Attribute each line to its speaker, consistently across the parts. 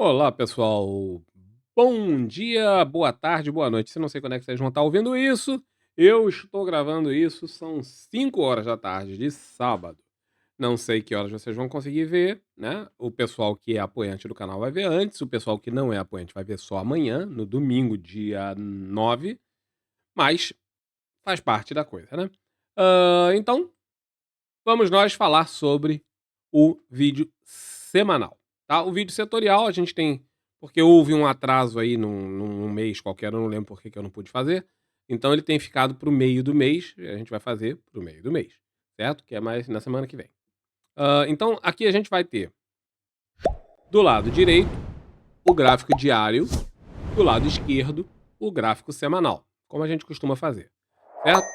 Speaker 1: Olá, pessoal. Bom dia, boa tarde, boa noite. Se não sei quando é que vocês vão estar ouvindo isso, eu estou gravando isso, são 5 horas da tarde de sábado. Não sei que horas vocês vão conseguir ver, né? O pessoal que é apoiante do canal vai ver antes, o pessoal que não é apoiante vai ver só amanhã, no domingo, dia 9. Mas faz parte da coisa, né? Então, vamos nós falar sobre o vídeo semanal, tá? O vídeo setorial a gente tem porque houve um atraso aí num mês qualquer, eu não lembro por que eu não pude fazer, então ele tem ficado para o meio do mês, e a gente vai fazer para o meio do mês, certo? Que é mais na semana que vem. Então aqui a gente vai ter, do lado direito, o gráfico diário, do lado esquerdo, o gráfico semanal, como a gente costuma fazer, certo?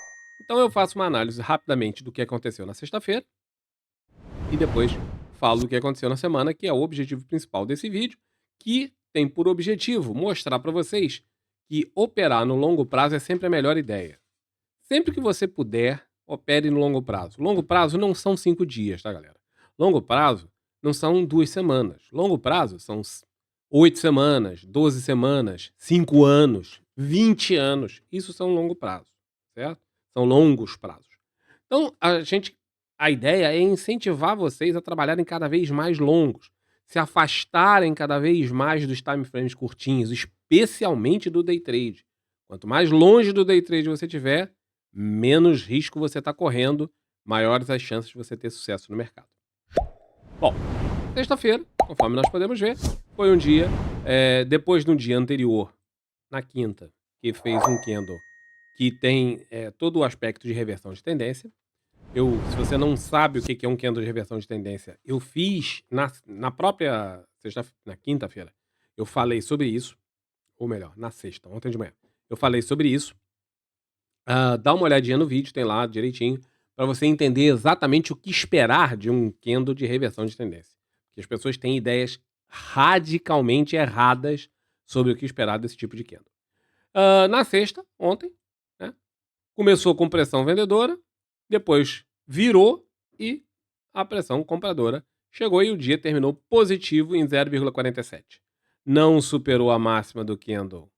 Speaker 1: Então eu faço uma análise rapidamente do que aconteceu na sexta-feira, e depois falo do que aconteceu na semana, que é o objetivo principal desse vídeo, que tem por objetivo mostrar para vocês que operar no longo prazo é sempre a melhor ideia. Sempre que você puder, opere no longo prazo. Longo prazo não são 5 dias, tá, galera? Longo prazo não são 2 semanas. Longo prazo são 8 semanas, 12 semanas, 5 anos, 20 anos. Isso são longo prazo, certo? São longos prazos. Então, a ideia é incentivar vocês a trabalharem cada vez mais longos, se afastarem cada vez mais dos time frames curtinhos, especialmente do day trade. Quanto mais longe do day trade você tiver, menos risco você está correndo, maiores as chances de você ter sucesso no mercado. Bom, sexta-feira, conforme nós podemos ver, foi um dia, depois de um dia anterior, na quinta, que fez um candle que tem todo o aspecto de reversão de tendência. Se você não sabe o que é um candle de reversão de tendência, eu fiz na própria na quinta-feira, eu falei sobre isso, ou melhor, na sexta, ontem de manhã. Eu falei sobre isso. Dá uma olhadinha no vídeo, tem lá direitinho, para você entender exatamente o que esperar de um candle de reversão de tendência. Porque as pessoas têm ideias radicalmente erradas sobre o que esperar desse tipo de candle. Na sexta, ontem, né, começou com pressão vendedora, depois virou e a pressão compradora chegou e o dia terminou positivo em 0,47. Não superou a máxima do candle,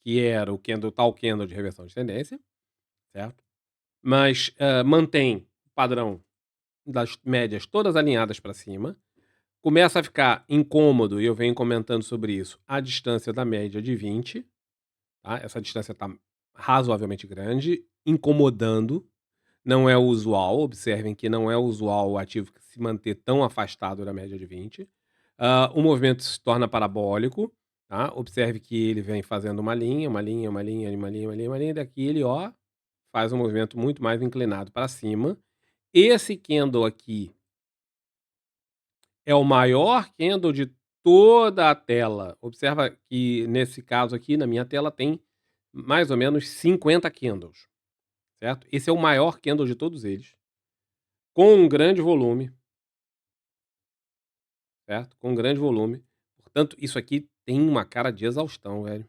Speaker 1: que era o candle tal candle de reversão de tendência, certo? Mas mantém o padrão das médias todas alinhadas para cima. Começa a ficar incômodo, e eu venho comentando sobre isso, a distância da média de 20. Tá? Essa distância está razoavelmente grande, incomodando. Não é o usual, observem que não é o usual o ativo que se manter tão afastado da média de 20. O movimento se torna parabólico, tá? Observe que ele vem fazendo uma linha, uma linha, uma linha, uma linha, uma linha, uma linha, e daqui ele, ó, faz um movimento muito mais inclinado para cima. Esse candle aqui é o maior candle de toda a tela. Observa que nesse caso aqui, na minha tela, tem mais ou menos 50 candles, certo? Esse é o maior candle de todos eles, com um grande volume, certo? Com um grande volume. Portanto, isso aqui tem uma cara de exaustão, velho.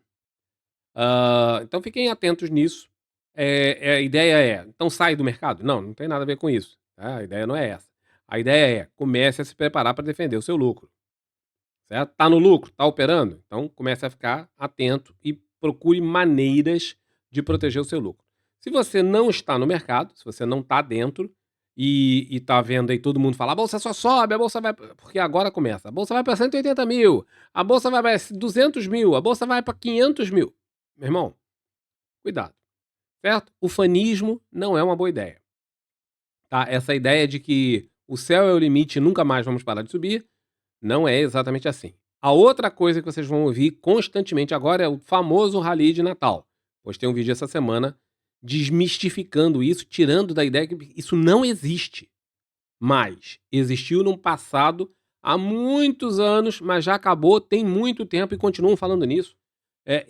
Speaker 1: Então fiquem atentos nisso. A ideia é, então sai do mercado? Não, não tem nada a ver com isso. Tá? A ideia não é essa. A ideia é, comece a se preparar para defender o seu lucro. Certo? Tá no lucro? Tá operando? Então comece a ficar atento e procure maneiras de proteger o seu lucro. Se você não está no mercado, se você não está dentro e tá vendo aí todo mundo falar, a bolsa só sobe, a bolsa vai... Porque agora começa. A bolsa vai para 180 mil, a bolsa vai para 200 mil, a bolsa vai para 500 mil. Meu irmão, cuidado. Certo? O fanismo não é uma boa ideia. Tá? Essa ideia de que o céu é o limite e nunca mais vamos parar de subir, não é exatamente assim. A outra coisa que vocês vão ouvir constantemente agora é o famoso rally de Natal. Postei um vídeo essa semana desmistificando isso, tirando da ideia que isso não existe. Mas existiu no passado, há muitos anos, mas já acabou, tem muito tempo e continuam falando nisso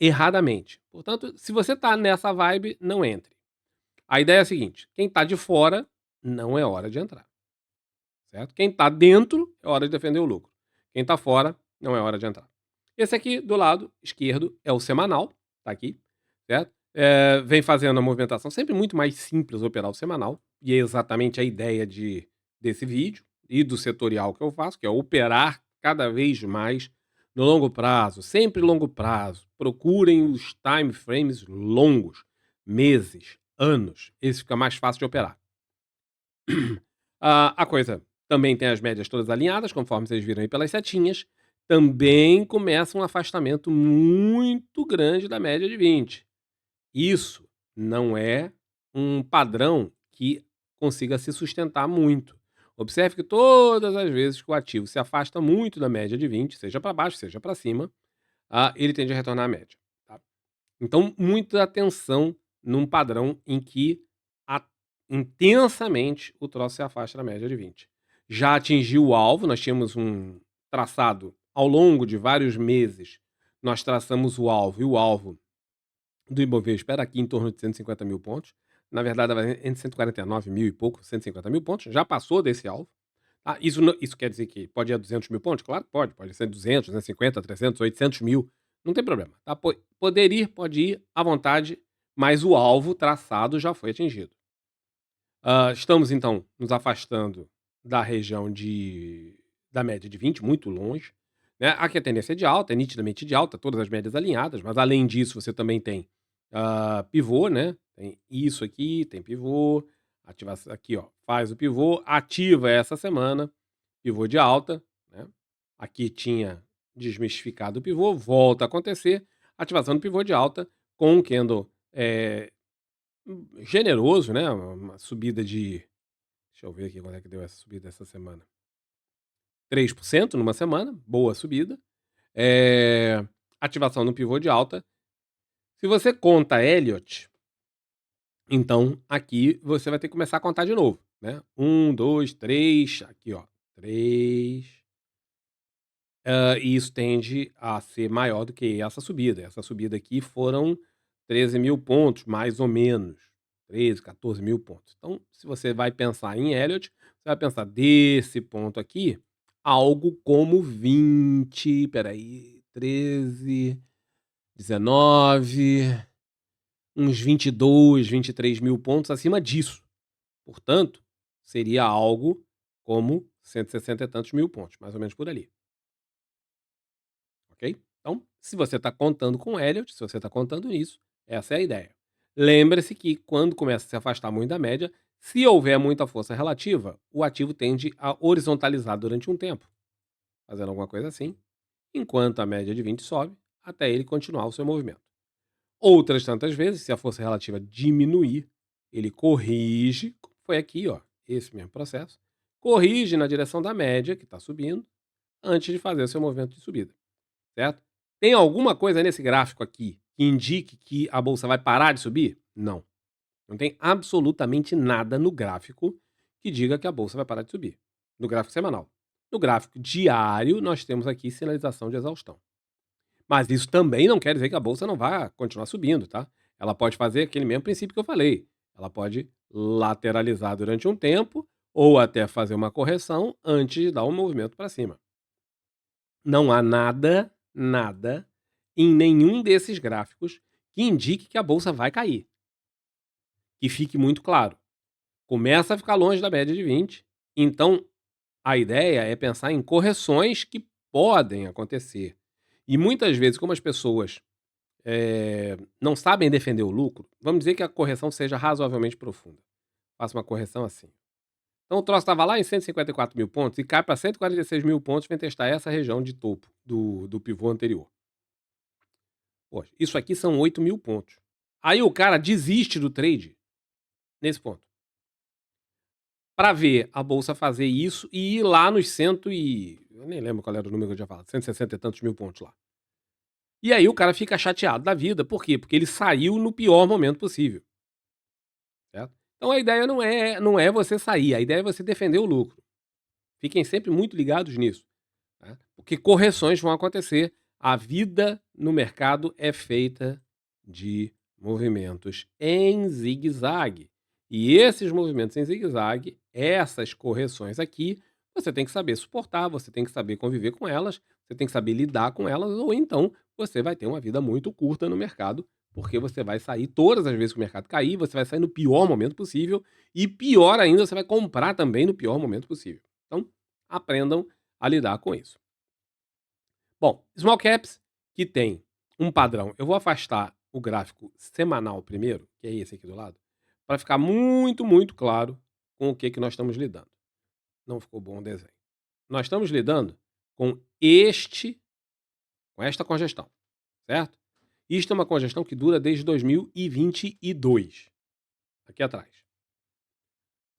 Speaker 1: erradamente. Portanto, se você está nessa vibe, não entre. A ideia é a seguinte: quem está de fora, não é hora de entrar. Certo? Quem está dentro, é hora de defender o lucro. Quem está fora, não é hora de entrar. Esse aqui, do lado esquerdo, é o semanal. Tá aqui, certo? Vem fazendo a movimentação sempre muito mais simples operar o semanal. E é exatamente a ideia desse vídeo e do setorial que eu faço, que é operar cada vez mais No longo prazo, sempre longo prazo, procurem os time frames longos, meses, anos, esse fica mais fácil de operar. A coisa também tem as médias todas alinhadas, conforme vocês viram aí pelas setinhas, também começa um afastamento muito grande da média de 20. Isso não é um padrão que consiga se sustentar muito. Observe que todas as vezes que o ativo se afasta muito da média de 20, seja para baixo, seja para cima, ele tende a retornar à média, tá? Então, muita atenção num padrão em que a intensamente o troço se afasta da média de 20. Já atingiu o alvo, nós tínhamos um traçado ao longo de vários meses, nós traçamos o alvo, e o alvo do Ibovespa era aqui em torno de 150.000 pontos. Na verdade, estava entre 149 mil e pouco, 150 mil pontos. Já passou desse alvo. Ah, isso quer dizer que pode ir a 200 mil pontos? Claro que pode. Pode ser 200, 250, 300, 800 mil. Não tem problema. Tá? Poder ir, pode ir à vontade, mas o alvo traçado já foi atingido. Estamos, então, nos afastando da região da média de 20, muito longe. Né? Aqui a tendência é de alta, é nitidamente de alta, todas as médias alinhadas, mas além disso, você também tem pivô, né? Tem isso aqui, tem pivô, ativa aqui, ó, faz o pivô, ativa essa semana, pivô de alta, né? Aqui tinha desmistificado o pivô, volta a acontecer, ativação do pivô de alta com um candle generoso, né? Uma subida de, deixa eu ver aqui quando é que deu essa subida essa semana. 3% numa semana, boa subida. Ativação no pivô de alta. Se você conta Elliott, então aqui você vai ter que começar a contar de novo, né? 1, 2, 3, aqui ó, 3. E isso tende a ser maior do que essa subida. Essa subida aqui foram 13 mil pontos, mais ou menos. 13, 14 mil pontos. Então, se você vai pensar em Elliott, você vai pensar desse ponto aqui, algo como 20, espera aí, 13, 19, uns 22, 23 mil pontos acima disso. Portanto, seria algo como 160 e tantos mil pontos, mais ou menos por ali. Ok? Então, se você está contando com Elliott, se você está contando nisso, essa é a ideia. Lembre-se que quando começa a se afastar muito da média, se houver muita força relativa, o ativo tende a horizontalizar durante um tempo, fazendo alguma coisa assim, enquanto a média de 20 sobe, até ele continuar o seu movimento. Outras tantas vezes, se a força relativa diminuir, ele corrige, como foi aqui, ó, esse mesmo processo, corrige na direção da média, que está subindo, antes de fazer o seu movimento de subida, certo? Tem alguma coisa nesse gráfico aqui que indique que a bolsa vai parar de subir? Não. Não tem absolutamente nada no gráfico que diga que a bolsa vai parar de subir. No gráfico semanal. No gráfico diário, nós temos aqui sinalização de exaustão. Mas isso também não quer dizer que a bolsa não vá continuar subindo, tá? Ela pode fazer aquele mesmo princípio que eu falei. Ela pode lateralizar durante um tempo ou até fazer uma correção antes de dar um movimento para cima. Não há nada em nenhum desses gráficos que indique que a bolsa vai cair. Que fique muito claro. Começa a ficar longe da média de 20, então a ideia é pensar em correções que podem acontecer. E muitas vezes, como as pessoas não sabem defender o lucro, vamos dizer que a correção seja razoavelmente profunda. Faça uma correção assim. Então o troço estava lá em 154 mil pontos e cai para 146 mil pontos, vem testar essa região de topo do pivô anterior. Poxa, isso aqui são 8 mil pontos. Aí o cara desiste do trade nesse ponto. Para ver a bolsa fazer isso e ir lá nos eu nem lembro qual era o número que eu tinha falado, 160 e tantos mil pontos lá. E aí o cara fica chateado da vida, por quê? Porque ele saiu no pior momento possível. Certo? Então a ideia não é você sair, a ideia é você defender o lucro. Fiquem sempre muito ligados nisso, tá? Porque correções vão acontecer. A vida no mercado é feita de movimentos em zigue-zague. E esses movimentos em zigue-zague, essas correções aqui, você tem que saber suportar, você tem que saber conviver com elas, você tem que saber lidar com elas, ou então você vai ter uma vida muito curta no mercado, porque você vai sair todas as vezes que o mercado cair, você vai sair no pior momento possível, e pior ainda, você vai comprar também no pior momento possível. Então, aprendam a lidar com isso. Bom, small caps que tem um padrão. Eu vou afastar o gráfico semanal primeiro, que é esse aqui do lado, para ficar muito, muito claro com o que que nós estamos lidando. Não ficou bom o desenho. Nós estamos lidando com esta congestão, certo? Isto é uma congestão que dura desde 2022, aqui atrás.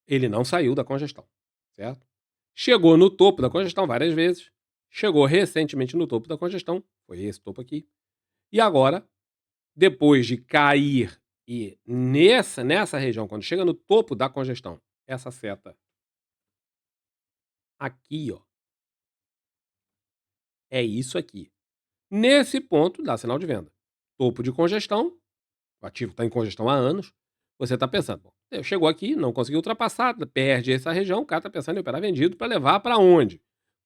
Speaker 1: Ele não saiu da congestão, certo? Chegou no topo da congestão várias vezes, chegou recentemente no topo da congestão, foi esse topo aqui, e agora, depois de cair e nessa região, quando chega no topo da congestão, essa seta aqui, ó, é isso aqui. Nesse ponto, dá sinal de venda. Topo de congestão, o ativo está em congestão há anos, você está pensando, bom, chegou aqui, não conseguiu ultrapassar, perde essa região, o cara está pensando em operar vendido para levar para onde?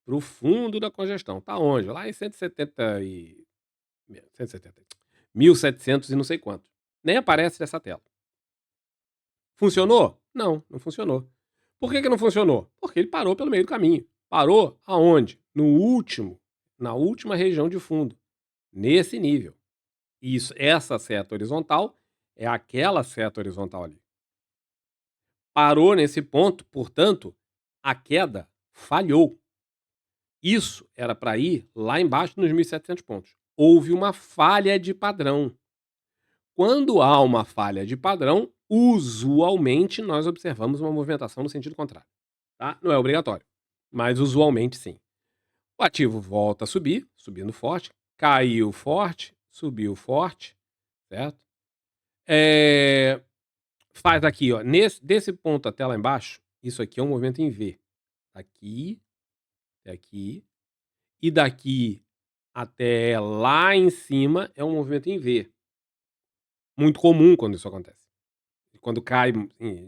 Speaker 1: Para o fundo da congestão. Está onde? Lá em 170 e... 170, 1700 e não sei quanto. Nem aparece nessa tela. Funcionou? Não, não funcionou. Por que não funcionou? Porque ele parou pelo meio do caminho. Parou aonde? Na última região de fundo. Nesse nível. Isso, essa seta horizontal é aquela seta horizontal ali. Parou nesse ponto, portanto, a queda falhou. Isso era para ir lá embaixo nos 1.700 pontos. Houve uma falha de padrão. Quando há uma falha de padrão, usualmente nós observamos uma movimentação no sentido contrário. Tá? Não é obrigatório, mas usualmente sim. O ativo volta a subir, subindo forte, caiu forte, subiu forte, certo? Faz aqui, ó, desse ponto até lá embaixo, isso aqui é um movimento em V. Aqui, até aqui, e daqui até lá em cima é um movimento em V. Muito comum quando isso acontece. Quando cai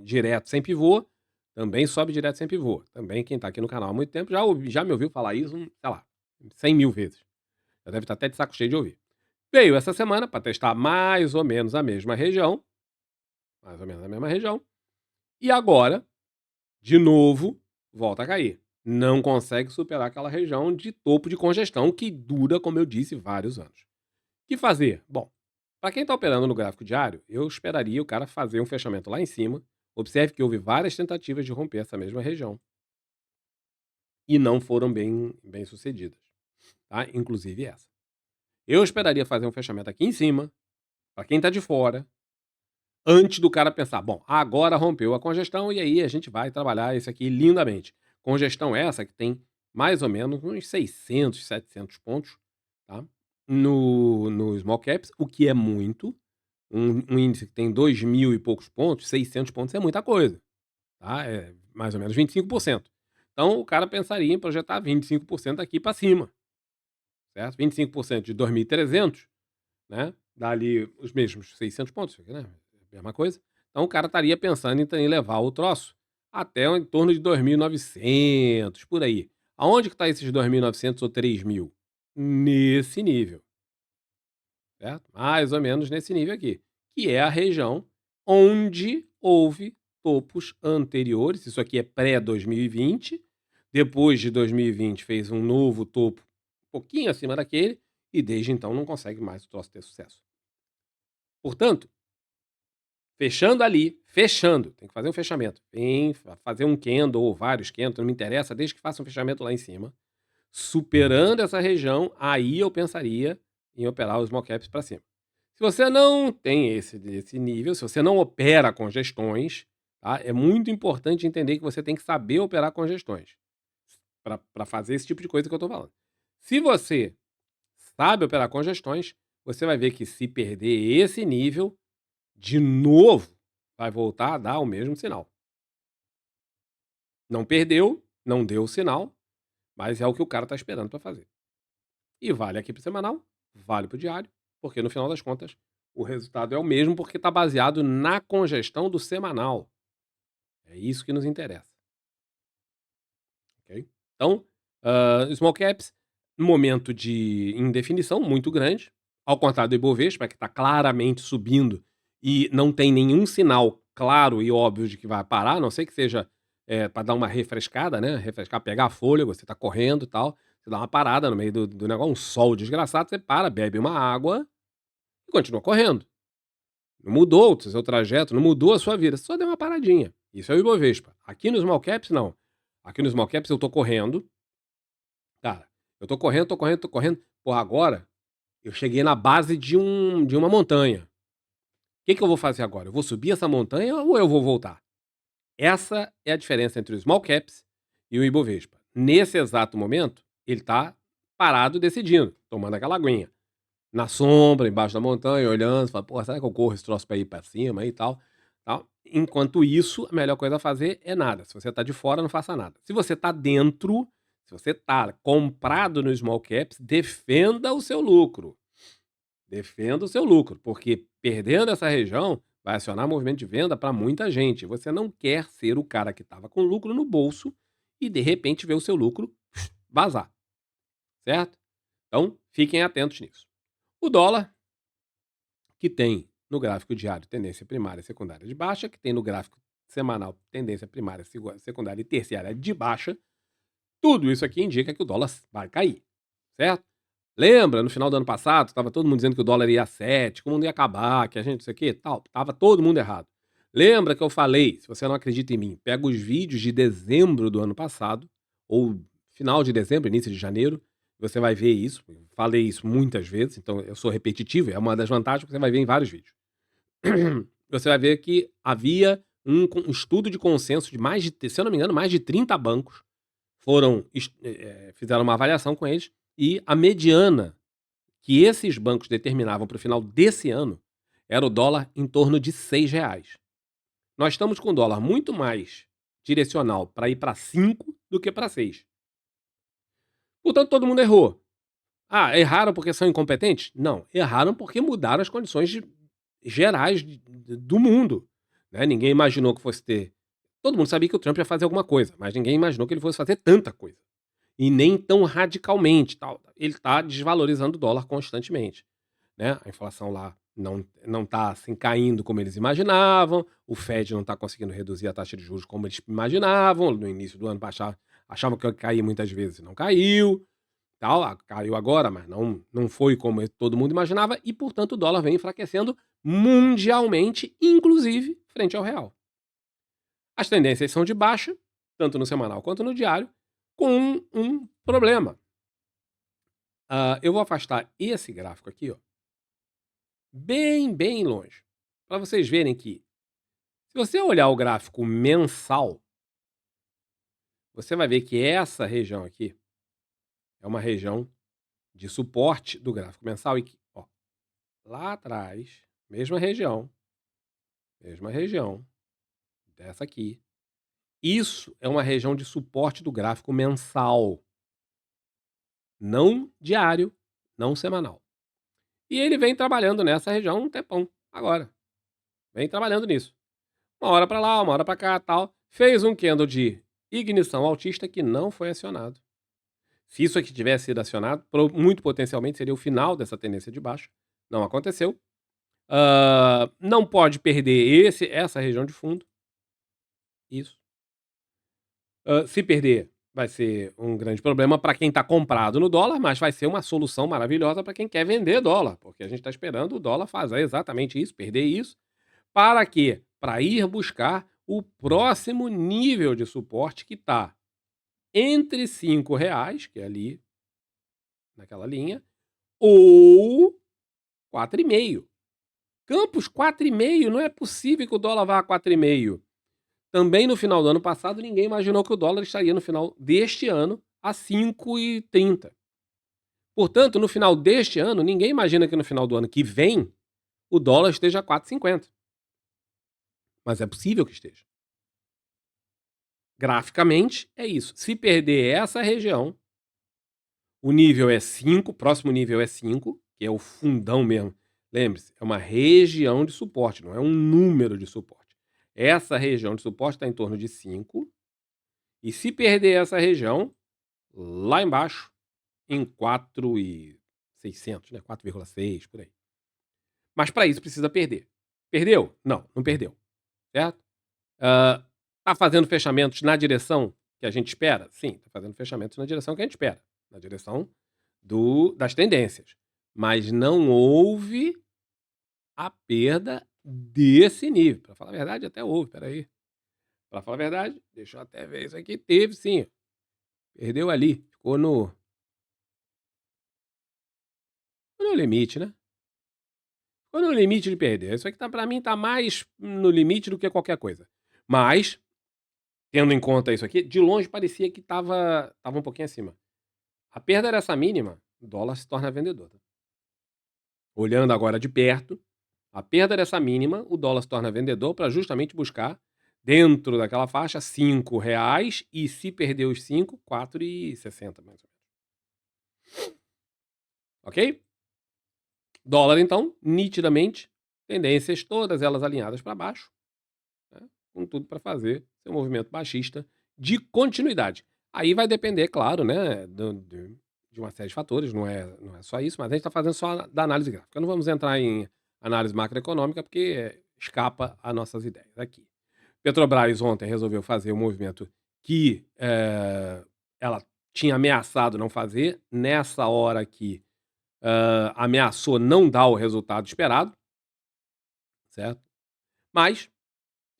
Speaker 1: direto sem pivô, também sobe direto sem pivô. Também quem está aqui no canal há muito tempo já me ouviu falar isso, sei lá, 100 mil vezes. Já deve estar até de saco cheio de ouvir. Veio essa semana para testar mais ou menos a mesma região. Mais ou menos a mesma região. E agora, de novo, volta a cair. Não consegue superar aquela região de topo de congestão que dura, como eu disse, vários anos. O que fazer? Bom, para quem está operando no gráfico diário, eu esperaria o cara fazer um fechamento lá em cima. Observe que houve várias tentativas de romper essa mesma região e não foram bem sucedidas, tá? Inclusive essa. Eu esperaria fazer um fechamento aqui em cima, para quem está de fora, antes do cara pensar, bom, agora rompeu a congestão e aí a gente vai trabalhar isso aqui lindamente. Congestão essa que tem mais ou menos uns 600, 700 pontos, tá? No small caps, o que é muito. Um índice que tem 2.000 e poucos pontos, 600 pontos é muita coisa, tá? É mais ou menos 25%. Então o cara pensaria em projetar 25% aqui para cima, certo? 25% de 2.300, né? Dá ali os mesmos 600 pontos, né? Mesma coisa. Então o cara estaria pensando em levar o troço até em torno de 2.900, por aí. Aonde que está esses 2.900 ou 3.000? Nesse nível, certo? Mais ou menos nesse nível aqui, que é a região onde houve topos anteriores. Isso aqui é pré-2020. Depois de 2020 fez um novo topo um pouquinho acima daquele e desde então não consegue mais o troço ter sucesso. Portanto, fechando ali, tem que fazer um fechamento. Tem fazer um candle ou vários candles, não me interessa, desde que faça um fechamento lá em cima. Superando essa região, aí eu pensaria em operar os small caps para cima. Se você não tem esse nível, se você não opera congestões, tá? É muito importante entender que você tem que saber operar congestões para fazer esse tipo de coisa que eu estou falando. Se você sabe operar congestões, você vai ver que se perder esse nível, de novo, vai voltar a dar o mesmo sinal. Não perdeu, não deu o sinal, mas é o que o cara está esperando para fazer. E vale aqui para o semanal, vale para o diário, porque no final das contas o resultado é o mesmo porque está baseado na congestão do semanal. É isso que nos interessa. Ok? Então, small caps, momento de indefinição muito grande, ao contrário do Ibovespa, que está claramente subindo e não tem nenhum sinal claro e óbvio de que vai parar, a não ser que seja para dar uma refrescada, né? Refrescar, pegar fôlego, você está correndo e tal. Você dá uma parada no meio do negócio, um sol desgraçado, você para, bebe uma água e continua correndo. Não mudou o seu trajeto, não mudou a sua vida, você só deu uma paradinha. Isso é o Ibovespa. Aqui no Small Caps, não. Aqui no Small Caps eu tô correndo, cara, eu tô correndo, tô correndo, tô correndo. Porra, agora eu cheguei na base de uma montanha. O que que eu vou fazer agora? Eu vou subir essa montanha ou eu vou voltar? Essa é a diferença entre o Small Caps e o Ibovespa. Nesse exato momento, ele tá parado decidindo, tomando aquela aguinha. Na sombra, embaixo da montanha, olhando, fala, pô, será que eu corro esse troço pra ir pra cima aí e tal, tal? Enquanto isso, a melhor coisa a fazer é nada. Se você tá de fora, não faça nada. Se você tá dentro, se você tá comprado no Small Caps, defenda o seu lucro. Defenda o seu lucro, porque perdendo essa região vai acionar movimento de venda para muita gente. Você não quer ser o cara que estava com lucro no bolso e de repente ver o seu lucro vazar, certo? Então, fiquem atentos nisso. O dólar, que tem no gráfico diário tendência primária e secundária de baixa, que tem no gráfico semanal tendência primária, secundária e terciária de baixa, tudo isso aqui indica que o dólar vai cair, certo? Lembra, no final do ano passado, estava todo mundo dizendo que o dólar ia a 7, que o mundo ia acabar, que a gente não sei o quê, tal. Tava todo mundo errado. Lembra que eu falei, se você não acredita em mim, pega os vídeos de dezembro do ano passado, ou final de dezembro, início de janeiro, você vai ver isso. Eu falei isso muitas vezes, então eu sou repetitivo, é uma das vantagens que você vai ver em vários vídeos. Você vai ver que havia um estudo de consenso de mais de, se eu não me engano, mais de 30 bancos fizeram uma avaliação com eles e a mediana que esses bancos determinavam para o final desse ano era o dólar em torno de R$ 6. Nós estamos com o dólar muito mais direcional para ir para 5 do que para 6. Portanto, todo mundo errou. Ah, erraram porque são incompetentes? Não, erraram porque mudaram as condições gerais do mundo. Né? Ninguém imaginou que fosse ter. Todo mundo sabia que o Trump ia fazer alguma coisa, mas ninguém imaginou que ele fosse fazer tanta coisa. E nem tão radicalmente. Tal. Ele está desvalorizando o dólar constantemente. Né? A inflação lá não está assim, caindo como eles imaginavam, o Fed não está conseguindo reduzir a taxa de juros como eles imaginavam. No início do ano achavam que ia cair muitas vezes, não caiu. Tal, caiu agora, mas não foi como todo mundo imaginava, e portanto o dólar vem enfraquecendo mundialmente, inclusive frente ao real. As tendências são de baixa, tanto no semanal quanto no diário, com um problema. Eu vou afastar esse gráfico aqui, ó, bem longe, para vocês verem que, se você olhar o gráfico mensal, você vai ver que essa região aqui é uma região de suporte do gráfico mensal e que, ó, lá atrás, mesma região dessa aqui, isso é uma região de suporte do gráfico mensal, não diário, não semanal. E ele vem trabalhando nessa região um tempão, agora. Vem trabalhando nisso. Uma hora para lá, uma hora para cá, tal. Fez um candle de ignição altista que não foi acionado. Se isso aqui tivesse sido acionado, muito potencialmente seria o final dessa tendência de baixa. Não aconteceu. Não pode perder essa região de fundo. Isso. Se perder, vai ser um grande problema para quem está comprado no dólar, mas vai ser uma solução maravilhosa para quem quer vender dólar, porque a gente está esperando o dólar fazer exatamente isso, perder isso. Para quê? Para ir buscar o próximo nível de suporte que está entre R$ 5, que é ali, naquela linha, ou 4,5. Campos 4,5, não é possível que o dólar vá a 4,5. Também no final do ano passado, ninguém imaginou que o dólar estaria no final deste ano a 5,30. Portanto, no final deste ano, ninguém imagina que no final do ano que vem o dólar esteja a 4,50. Mas é possível que esteja. Graficamente, é isso. Se perder essa região, o nível é 5, o próximo nível é 5, que é o fundão mesmo. Lembre-se, é uma região de suporte, não é um número de suporte. Essa região de suporte está em torno de 5. E se perder essa região, lá embaixo, em 4,600, né? 4,6, por aí. Mas para isso precisa perder. Perdeu? Não perdeu. Certo? Tá fazendo fechamentos na direção que a gente espera? Sim, tá fazendo fechamentos na direção que a gente espera. na direção das tendências. Mas não houve a perda desse nível. Para falar a verdade, até houve, peraí. Para falar a verdade, deixa eu até ver isso aqui, teve sim. Perdeu ali, ficou no limite, né? Ficou no limite de perder. Isso aqui tá, para mim tá mais no limite do que qualquer coisa. Mas, tendo em conta isso aqui, de longe parecia que tava um pouquinho acima. A perda era essa mínima, o dólar se torna vendedor. Tá? Olhando agora de perto, a perda dessa mínima, o dólar se torna vendedor para justamente buscar, dentro daquela faixa, R$ 5 e se perder os 5, 4,60 mais ou menos. Ok? Dólar, então, nitidamente, tendências todas elas alinhadas para baixo, né? Com tudo para fazer seu movimento baixista de continuidade. Aí vai depender, claro, né, de uma série de fatores, não é só isso, mas a gente está fazendo só da análise gráfica. Não vamos entrar em análise macroeconômica, porque escapa a nossas ideias aqui. Petrobras ontem resolveu fazer um movimento que ela tinha ameaçado não fazer, nessa hora aqui ameaçou não dar o resultado esperado, certo? Mas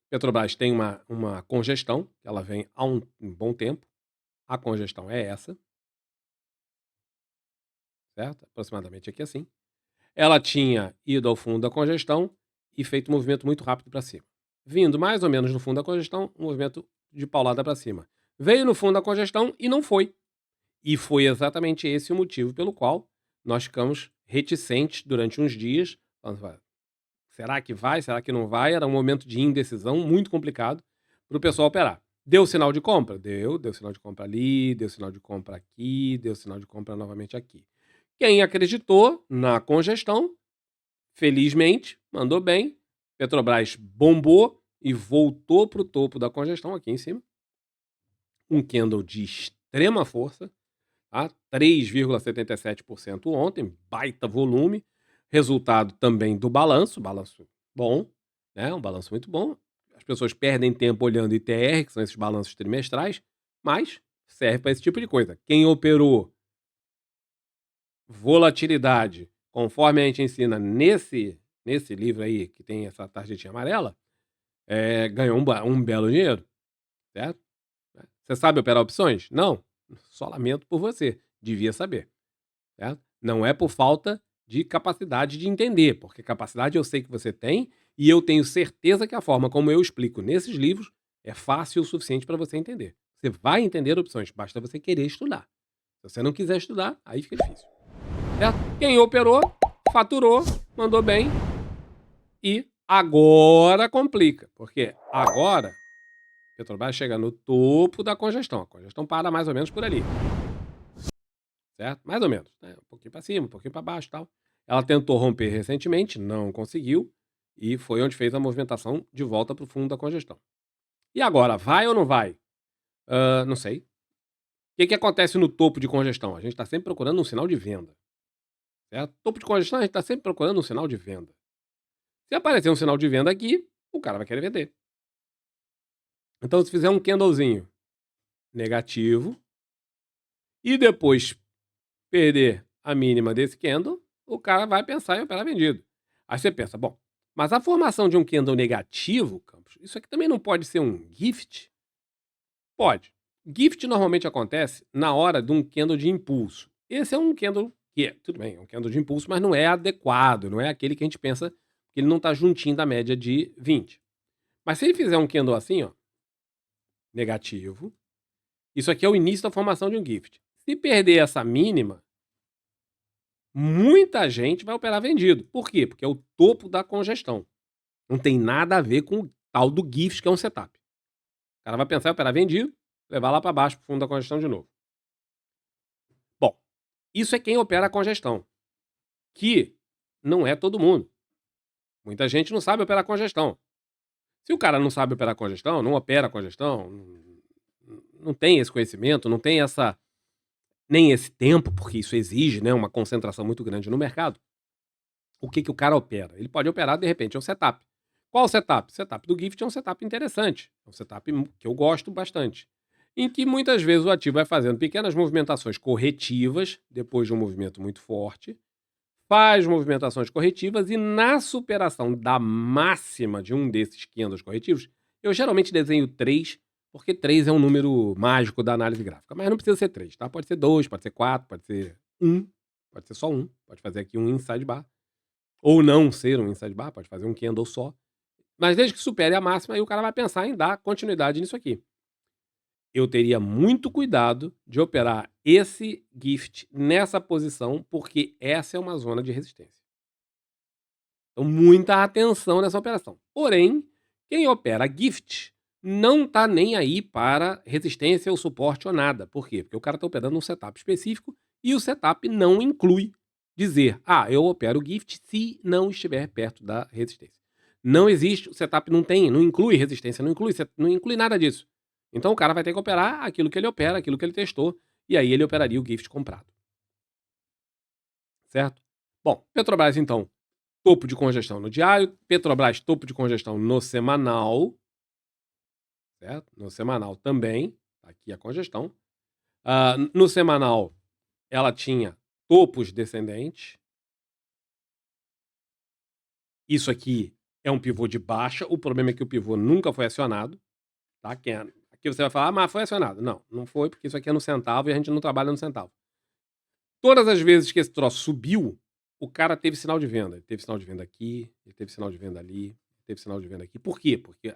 Speaker 1: Petrobras tem uma congestão, que ela vem há um bom tempo. A congestão é essa, certo? Aproximadamente aqui assim. Ela tinha ido ao fundo da congestão e feito um movimento muito rápido para cima. Vindo mais ou menos no fundo da congestão, um movimento de paulada para cima. Veio no fundo da congestão e não foi. E foi exatamente esse o motivo pelo qual nós ficamos reticentes durante uns dias. Será que vai? Será que não vai? Era um momento de indecisão muito complicado para o pessoal operar. Deu sinal de compra? Deu sinal de compra ali, deu sinal de compra aqui, deu sinal de compra novamente aqui. Quem acreditou na congestão, felizmente, mandou bem. Petrobras bombou e voltou para o topo da congestão aqui em cima. Um candle de extrema força, tá? 3,77% ontem, baita volume. Resultado também do balanço bom, né? Um balanço muito bom. As pessoas perdem tempo olhando ITR, que são esses balanços trimestrais, mas serve para esse tipo de coisa. Quem operou volatilidade, conforme a gente ensina nesse livro aí, que tem essa tarjetinha amarela, ganhou um belo dinheiro, certo? Você sabe operar opções? Não. Só lamento por você. Devia saber. Certo? Não é por falta de capacidade de entender, porque capacidade eu sei que você tem e eu tenho certeza que a forma como eu explico nesses livros é fácil o suficiente para você entender. Você vai entender opções, basta você querer estudar. Se você não quiser estudar, aí fica difícil. Certo? Quem operou, faturou, mandou bem e agora complica, porque agora Petrobras chega no topo da congestão. A congestão para mais ou menos por ali. Certo? Mais ou menos. Né? Um pouquinho para cima, um pouquinho para baixo e tal. Ela tentou romper recentemente, não conseguiu. E foi onde fez a movimentação de volta para o fundo da congestão. E agora, vai ou não vai? Não sei. O que acontece no topo de congestão? A gente está sempre procurando um sinal de venda. Certo? Topo de congestão, a gente está sempre procurando um sinal de venda. Se aparecer um sinal de venda aqui, o cara vai querer vender. Então, se fizer um candlezinho negativo e depois perder a mínima desse candle, o cara vai pensar em operar vendido. Aí você pensa, bom, mas a formação de um candle negativo, Campos, isso aqui também não pode ser um gift? Pode. Gift normalmente acontece na hora de um candle de impulso. Esse é um candle que tudo bem, é um candle de impulso, mas não é adequado, não é aquele que a gente pensa que ele não está juntinho da média de 20. Mas se ele fizer um candle assim, ó, negativo, isso aqui é o início da formação de um gift. Se perder essa mínima, muita gente vai operar vendido. Por quê? Porque é o topo da congestão. Não tem nada a ver com o tal do gift, que é um setup. O cara vai pensar em operar vendido, levar lá para baixo, pro fundo da congestão de novo. Bom, isso é quem opera a congestão, que não é todo mundo. Muita gente não sabe operar congestão. Se o cara não sabe operar congestão, não opera congestão, não tem esse conhecimento, não tem nem esse tempo, porque isso exige, né, uma concentração muito grande no mercado. O que o cara opera? Ele pode operar, de repente, é um setup. Qual o setup? O setup do Gift é um setup interessante. É um setup que eu gosto bastante. em que muitas vezes o ativo vai fazendo pequenas movimentações corretivas, depois de um movimento muito forte, faz movimentações corretivas e na superação da máxima de um desses candles corretivos, eu geralmente desenho 3, porque 3 é um número mágico da análise gráfica, mas não precisa ser 3, tá? Pode ser 2, pode ser 4, pode ser 1, pode ser só 1, pode fazer aqui um inside bar, ou não ser um inside bar, pode fazer um candle só, mas desde que supere a máxima, aí o cara vai pensar em dar continuidade nisso aqui. Eu teria muito cuidado de operar esse gift nessa posição, porque essa é uma zona de resistência. Então, muita atenção nessa operação. Porém, quem opera gift não tá nem aí para resistência ou suporte ou nada. Por quê? Porque o cara está operando um setup específico e o setup não inclui dizer, eu opero gift se não estiver perto da resistência. Não existe, o setup não inclui resistência, não inclui nada disso. Então o cara vai ter que operar aquilo que ele opera, aquilo que ele testou, e aí ele operaria o gift comprado. Certo? Bom, Petrobras então, topo de congestão no diário, Petrobras topo de congestão no semanal, certo? No semanal também, tá aqui a congestão. No semanal, ela tinha topos descendentes. Isso aqui é um pivô de baixa, o problema é que o pivô nunca foi acionado, tá? Aqui você vai falar, mas foi acionado. Não, não foi, porque isso aqui é no centavo e a gente não trabalha no centavo. Todas as vezes que esse troço subiu, o cara teve sinal de venda. Ele teve sinal de venda aqui, ele teve sinal de venda ali, ele teve sinal de venda aqui. Por quê? Porque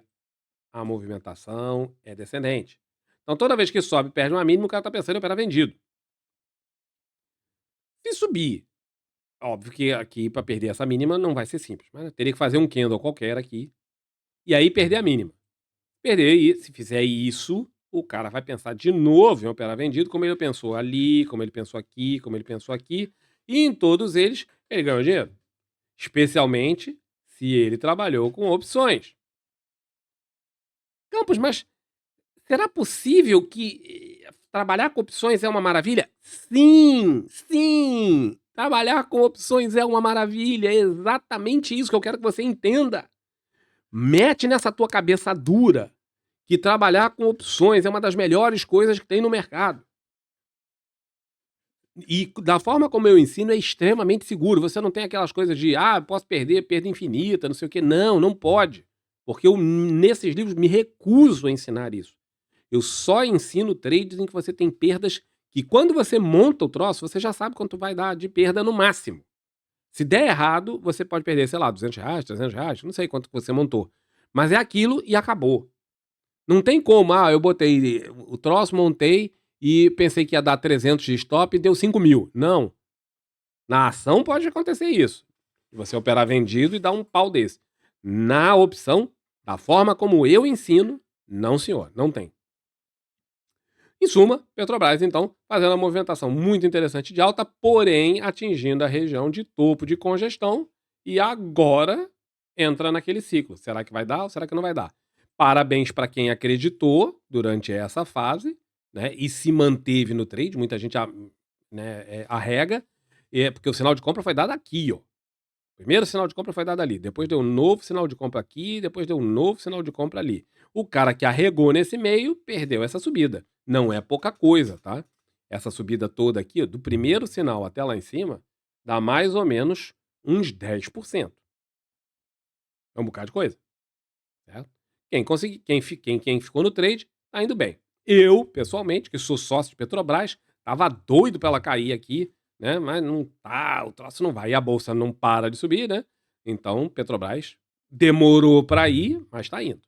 Speaker 1: a movimentação é descendente. Então, toda vez que sobe e perde uma mínima, o cara tá pensando em operar vendido. Se subir, óbvio que aqui para perder essa mínima não vai ser simples, mas teria que fazer um candle qualquer aqui e aí perder a mínima. Perder e se fizer isso, o cara vai pensar de novo em operar vendido, como ele pensou ali, como ele pensou aqui, como ele pensou aqui, e em todos eles ele ganhou dinheiro. Especialmente se ele trabalhou com opções. Campos, mas será possível que trabalhar com opções é uma maravilha? Sim, sim! Trabalhar com opções é uma maravilha, é exatamente isso que eu quero que você entenda. Mete nessa tua cabeça dura que trabalhar com opções é uma das melhores coisas que tem no mercado. E da forma como eu ensino é extremamente seguro. Você não tem aquelas coisas de, posso perder, perda infinita, não sei o quê. Não, não pode. Porque eu, nesses livros, me recuso a ensinar isso. Eu só ensino trades em que você tem perdas que quando você monta o troço, você já sabe quanto vai dar de perda no máximo. Se der errado, você pode perder, sei lá, R$200, R$300, não sei quanto você montou. Mas é aquilo e acabou. Não tem como, eu botei o troço, montei e pensei que ia dar 300 de stop e deu 5.000. Não. Na ação pode acontecer isso. Você operar vendido e dar um pau desse. Na opção, da forma como eu ensino, não senhor, não tem. Em suma, Petrobras, então, fazendo uma movimentação muito interessante de alta, porém atingindo a região de topo de congestão e agora entra naquele ciclo. Será que vai dar ou será que não vai dar? Parabéns para quem acreditou durante essa fase, né, e se manteve no trade. Muita gente arrega, porque o sinal de compra foi dado aqui, ó. O primeiro sinal de compra foi dado ali, depois deu um novo sinal de compra aqui, depois deu um novo sinal de compra ali. O cara que arregou nesse meio perdeu essa subida. Não é pouca coisa, tá? Essa subida toda aqui, ó, do primeiro sinal até lá em cima, dá mais ou menos uns 10%. É um bocado de coisa, certo? Quem ficou no trade, tá indo bem. Eu, pessoalmente, que sou sócio de Petrobras, tava doido pra ela cair aqui, né? Mas não tá, o troço não vai. E a bolsa não para de subir, né? Então, Petrobras demorou para ir, mas está indo.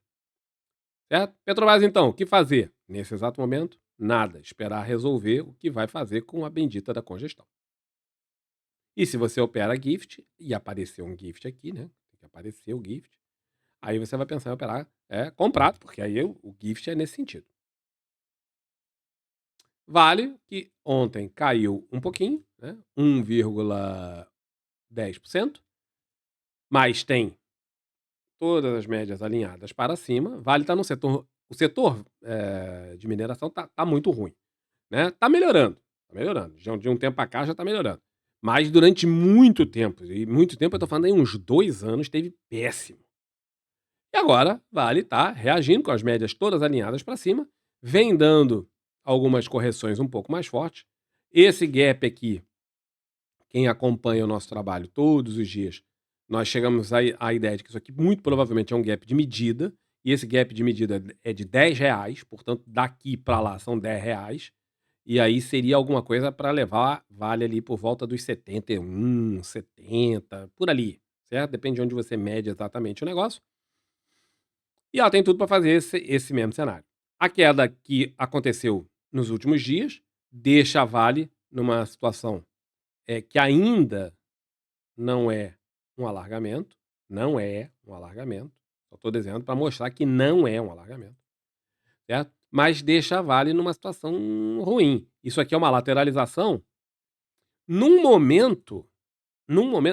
Speaker 1: Certo? Petrobras, então, o que fazer? Nesse exato momento, nada. Esperar resolver o que vai fazer com a bendita da congestão. E se você opera gift, e apareceu um gift aqui, né? Tem que aparecer o gift. Aí você vai pensar em operar comprado, porque aí o gift é nesse sentido. Vale que ontem caiu um pouquinho, né? 1,10%, mas tem todas as médias alinhadas para cima. Vale está no setor. O setor de mineração tá muito ruim, né? Tá melhorando, tá melhorando. De um tempo para cá já tá melhorando. Mas durante muito tempo, e muito tempo eu tô falando aí uns 2 anos, teve péssimo. E agora Vale tá reagindo com as médias todas alinhadas para cima, vem dando algumas correções um pouco mais fortes. Esse gap aqui, quem acompanha o nosso trabalho todos os dias, nós chegamos à ideia de que isso aqui muito provavelmente é um gap de medida, e esse gap de medida é de R$ 10, portanto, daqui para lá são R$ 10, e aí seria alguma coisa para levar vale ali por volta dos 71, 70, por ali, certo? Depende de onde você mede exatamente o negócio. E ela tem tudo para fazer esse mesmo cenário. A queda que aconteceu nos últimos dias deixa a Vale numa situação que ainda não é um alargamento, não é um alargamento, só estou dizendo para mostrar que não é um alargamento, certo? Mas deixa a Vale numa situação ruim. Isso aqui é uma lateralização. Num momento,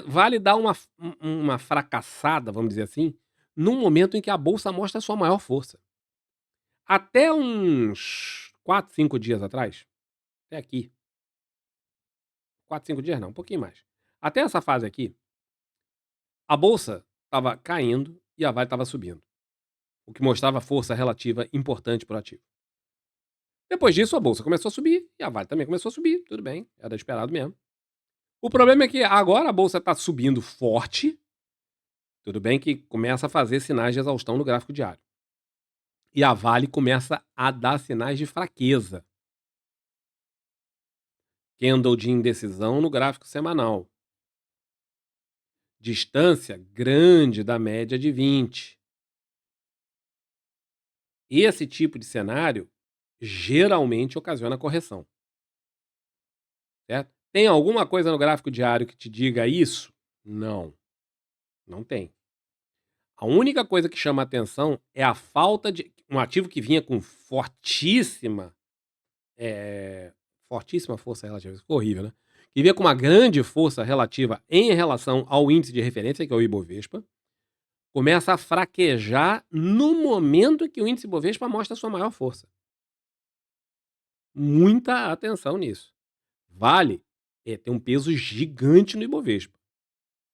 Speaker 1: Vale dar uma fracassada, vamos dizer assim, num momento em que a bolsa mostra a sua maior força. Até uns 4, 5 dias atrás, até aqui, 4, 5 dias não, um pouquinho mais. Até essa fase aqui, a bolsa estava caindo e a Vale estava subindo, o que mostrava força relativa importante para o ativo. Depois disso, a bolsa começou a subir e a Vale também começou a subir, tudo bem, era esperado mesmo. O problema é que agora a bolsa está subindo forte, tudo bem que começa a fazer sinais de exaustão no gráfico diário. E a Vale começa a dar sinais de fraqueza. Candle de indecisão no gráfico semanal. Distância grande da média de 20. Esse tipo de cenário geralmente ocasiona correção, certo? Tem alguma coisa no gráfico diário que te diga isso? Não, não tem. A única coisa que chama atenção é a falta de um ativo que vinha com fortíssima força relativa, ficou horrível, né? Que vinha com uma grande força relativa em relação ao índice de referência, que é o Ibovespa, começa a fraquejar no momento em que o índice Ibovespa mostra a sua maior força. Muita atenção nisso. Vale tem um peso gigante no Ibovespa,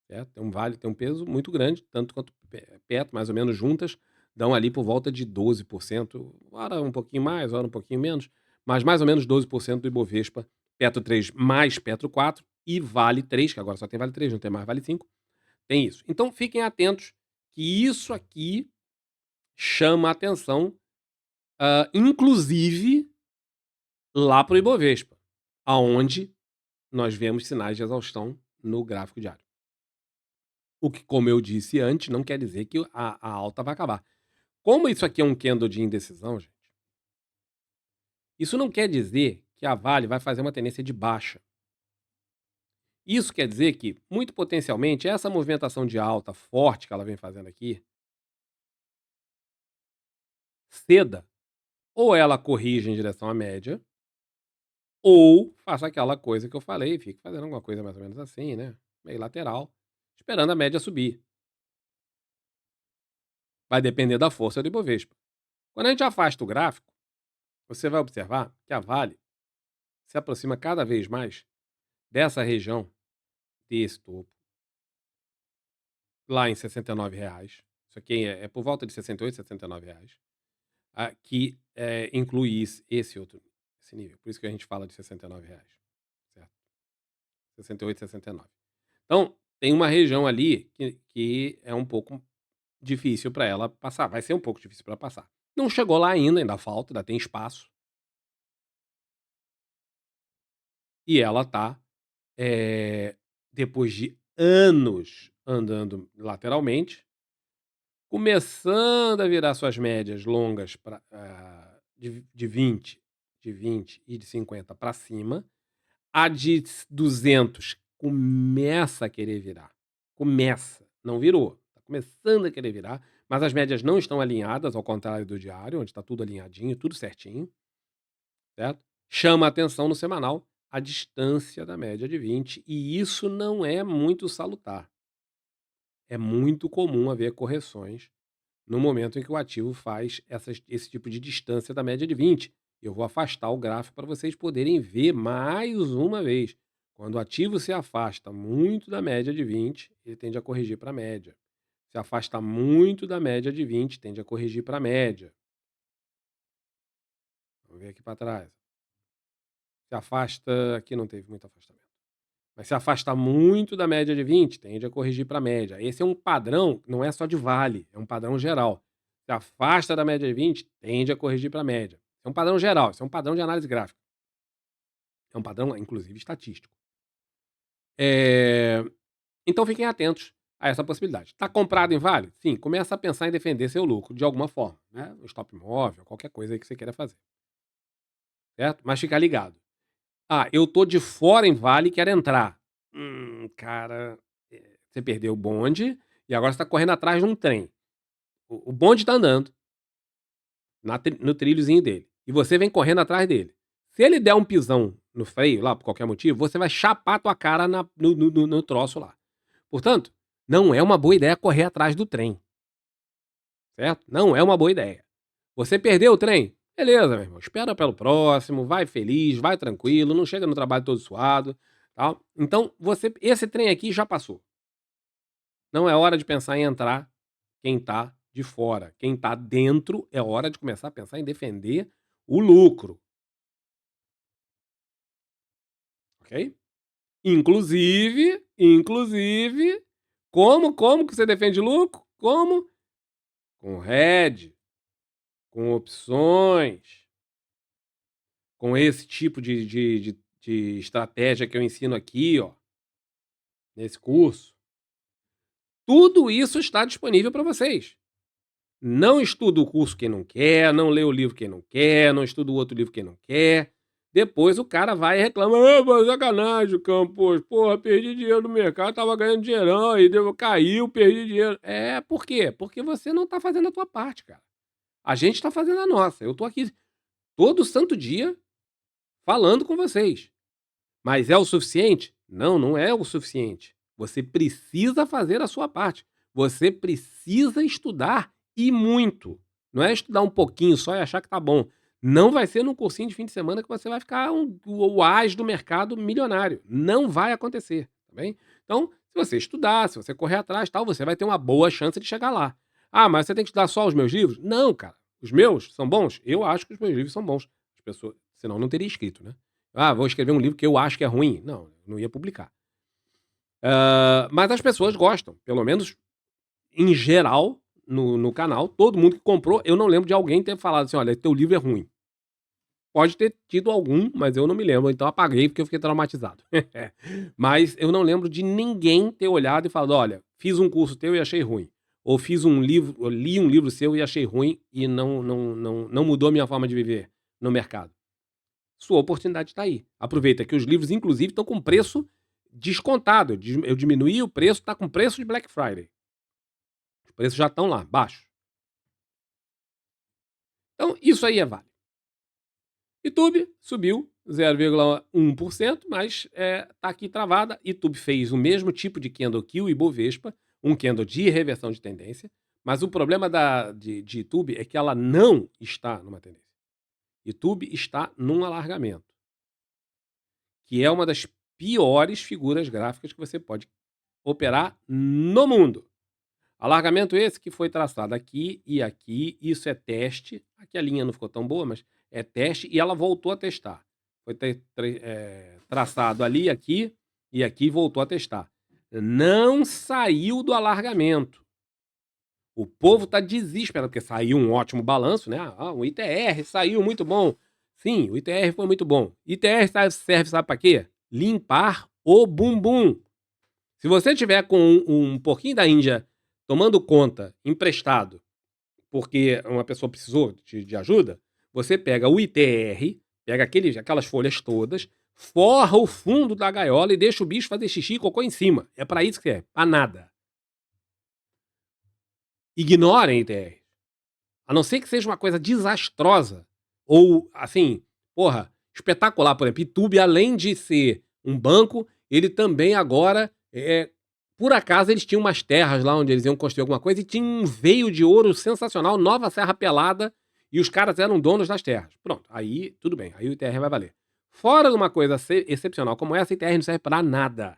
Speaker 1: certo? Tem um peso muito grande, tanto quanto Petro, mais ou menos juntas, dão ali por volta de 12%, ora um pouquinho mais, ora um pouquinho menos, mas mais ou menos 12% do Ibovespa, Petro 3 mais Petro 4 e Vale 3, que agora só tem Vale 3, não tem mais Vale 5, tem isso. Então fiquem atentos que isso aqui chama a atenção, inclusive lá para o Ibovespa, aonde nós vemos sinais de exaustão no gráfico diário. O que, como eu disse antes, não quer dizer que a alta vai acabar. Como isso aqui é um candle de indecisão, gente, isso não quer dizer que a Vale vai fazer uma tendência de baixa. Isso quer dizer que, muito potencialmente, essa movimentação de alta forte que ela vem fazendo aqui, ceda, ou ela corrige em direção à média, ou faça aquela coisa que eu falei, fique fazendo alguma coisa mais ou menos assim, né? Meio lateral, esperando a média subir. Vai depender da força do Ibovespa. Quando a gente afasta o gráfico, você vai observar que a Vale se aproxima cada vez mais dessa região, desse topo, lá em R$ 69. Isso aqui é por volta de 68, R$ 69. Que inclui esse outro esse nível. Por isso que a gente fala de R$ 69. Certo? 68, 69. Então, tem uma região ali que é um pouco difícil para ela passar. Vai ser um pouco difícil para passar. Não chegou lá ainda falta, ainda tem espaço. E ela tá, depois de anos andando lateralmente, começando a virar suas médias longas de 20, de 20 e de 50 para cima. A de 200 começa a querer virar. Começa, não virou. Está começando a querer virar, mas as médias não estão alinhadas, ao contrário do diário, onde está tudo alinhadinho, tudo certinho, certo? Chama a atenção no semanal a distância da média de 20, e isso não é muito salutar. É muito comum haver correções no momento em que o ativo faz esse tipo de distância da média de 20. Eu vou afastar o gráfico para vocês poderem ver mais uma vez. Quando o ativo se afasta muito da média de 20, ele tende a corrigir para a média. Se afasta muito da média de 20, tende a corrigir para a média. Vamos ver aqui para trás. Se afasta, aqui não teve muito afastamento. Mas se afasta muito da média de 20, tende a corrigir para a média. Esse é um padrão, não é só de Vale, é um padrão geral. Se afasta da média de 20, tende a corrigir para a média. É um padrão geral, isso é um padrão de análise gráfica. É um padrão, inclusive, estatístico. Então fiquem atentos a essa possibilidade. Está comprado em Vale? Sim, começa a pensar em defender seu lucro de alguma forma, né? Um stop móvel, qualquer coisa aí que você queira fazer, certo? Mas fica ligado. Ah, eu tô de fora em Vale e quero entrar. Cara, você perdeu o bonde e agora você tá correndo atrás de um trem. O bonde tá andando no trilhozinho dele e você vem correndo atrás dele. Se ele der um pisão no freio lá, por qualquer motivo, você vai chapar a tua cara no troço lá. Portanto, não é uma boa ideia correr atrás do trem, certo? Não é uma boa ideia. Você perdeu o trem? Beleza, meu irmão. Espera pelo próximo, vai feliz, vai tranquilo, não chega no trabalho todo suado, tal. Então, esse trem aqui já passou. Não é hora de pensar em entrar quem tá de fora. Quem tá dentro é hora de começar a pensar em defender o lucro, ok? Inclusive, como que você defende lucro? Como? Com hedge, com opções, com esse tipo de estratégia que eu ensino aqui, ó, nesse curso. Tudo isso está disponível para vocês. Não estuda o curso quem não quer, não lê o livro quem não quer, não estuda o outro livro quem não quer. Depois o cara vai e reclama: "Ah, mas sacanagem, Campos, porra, perdi dinheiro no mercado, tava ganhando dinheirão, aí caiu, perdi dinheiro". É, por quê? Porque você não tá fazendo a tua parte, cara. A gente tá fazendo a nossa. Eu tô aqui todo santo dia falando com vocês. Mas é o suficiente? Não, não é o suficiente. Você precisa fazer a sua parte. Você precisa estudar e muito. Não é estudar um pouquinho só e achar que tá bom. Não vai ser num cursinho de fim de semana que você vai ficar o as do mercado milionário. Não vai acontecer, tá bem? Então, se você estudar, se você correr atrás, tal, você vai ter uma boa chance de chegar lá. Ah, mas você tem que estudar só os meus livros? Não, cara. Os meus são bons? Eu acho que os meus livros são bons. As pessoas, senão não teria escrito, né? Ah, vou escrever um livro que eu acho que é ruim. Não, não ia publicar. Mas as pessoas gostam, pelo menos em geral, no canal, todo mundo que comprou, eu não lembro de alguém ter falado assim: olha, teu livro é ruim. Pode ter tido algum, mas eu não me lembro, então apaguei porque eu fiquei traumatizado. Mas eu não lembro de ninguém ter olhado e falado: olha, fiz um curso teu e achei ruim. Ou fiz um livro, eu li um livro seu e achei ruim e não mudou a minha forma de viver no mercado. Sua oportunidade está aí. Aproveita que os livros, inclusive, estão com preço descontado. Eu diminuí o preço, está com preço de Black Friday. Os preços já estão lá, baixos. Então, isso aí é Vale. YouTube subiu 0,1%, mas está aqui travada. YouTube fez o mesmo tipo de candle que o Ibovespa, um candle de reversão de tendência, mas o problema de YouTube é que ela não está numa tendência. YouTube está num alargamento, que é uma das piores figuras gráficas que você pode operar no mundo. Alargamento esse que foi traçado aqui e aqui, isso é teste. Aqui a linha não ficou tão boa, mas é teste e ela voltou a testar. Foi traçado ali, aqui e aqui voltou a testar. Não saiu do alargamento. O povo está desesperado, porque saiu um ótimo balanço, né? O ITR saiu muito bom. Sim, o ITR foi muito bom. ITR serve, sabe para quê? Limpar o bumbum. Se você tiver com um porquinho da Índia tomando conta, emprestado, porque uma pessoa precisou de ajuda, você pega o ITR, pega aquelas folhas todas, forra o fundo da gaiola e deixa o bicho fazer xixi e cocô em cima. É para isso que é, para nada. Ignorem ITR. A não ser que seja uma coisa desastrosa ou, assim, porra, espetacular. Por exemplo, YouTube, além de ser um banco, ele também agora por acaso eles tinham umas terras lá onde eles iam construir alguma coisa e tinha um veio de ouro sensacional, Nova Serra Pelada, e os caras eram donos das terras. Pronto, aí tudo bem, aí o ITR vai valer. Fora de uma coisa excepcional como essa, o ITR não serve para nada.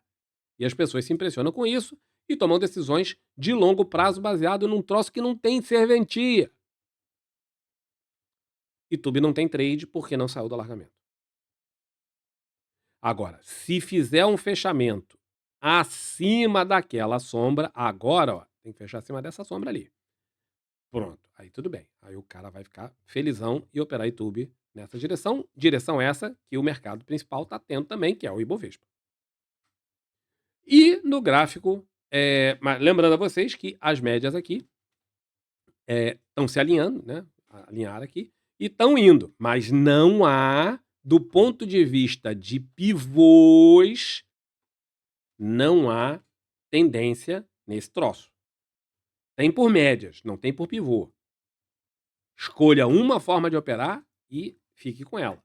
Speaker 1: E as pessoas se impressionam com isso e tomam decisões de longo prazo baseado num troço que não tem serventia. YouTube não tem trade porque não saiu do alargamento. Agora, se fizer um fechamento acima daquela sombra, agora, ó, tem que fechar acima dessa sombra ali. Pronto, aí tudo bem. Aí o cara vai ficar felizão e operar YouTube nessa direção. Direção essa que o mercado principal está tendo também, que é o Ibovespa. E no gráfico, mas lembrando a vocês que as médias aqui estão se alinhando, né? Alinhar aqui, e estão indo. Mas não há, do ponto de vista de pivôs, não há tendência nesse troço. Tem por médias, não tem por pivô. Escolha uma forma de operar e fique com ela.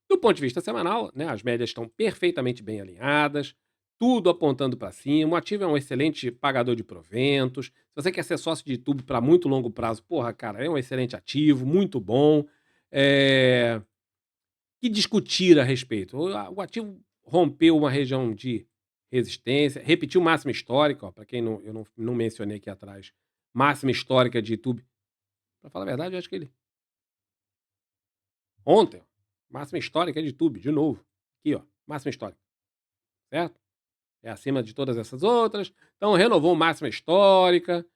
Speaker 1: Do ponto de vista semanal, né, as médias estão perfeitamente bem alinhadas, tudo apontando para cima. O ativo é um excelente pagador de proventos. Se você quer ser sócio de YouTube para muito longo prazo, porra, cara, é um excelente ativo, muito bom. Que discutir a respeito? O ativo rompeu uma região de resistência, repetiu máxima histórica, para quem eu não mencionei aqui atrás, máxima histórica de YouTube. Para falar a verdade, eu acho que ele ontem, máxima histórica de YouTube, de novo. Aqui, ó, máxima histórica. Certo? É acima de todas essas outras. Então, renovou máxima histórica.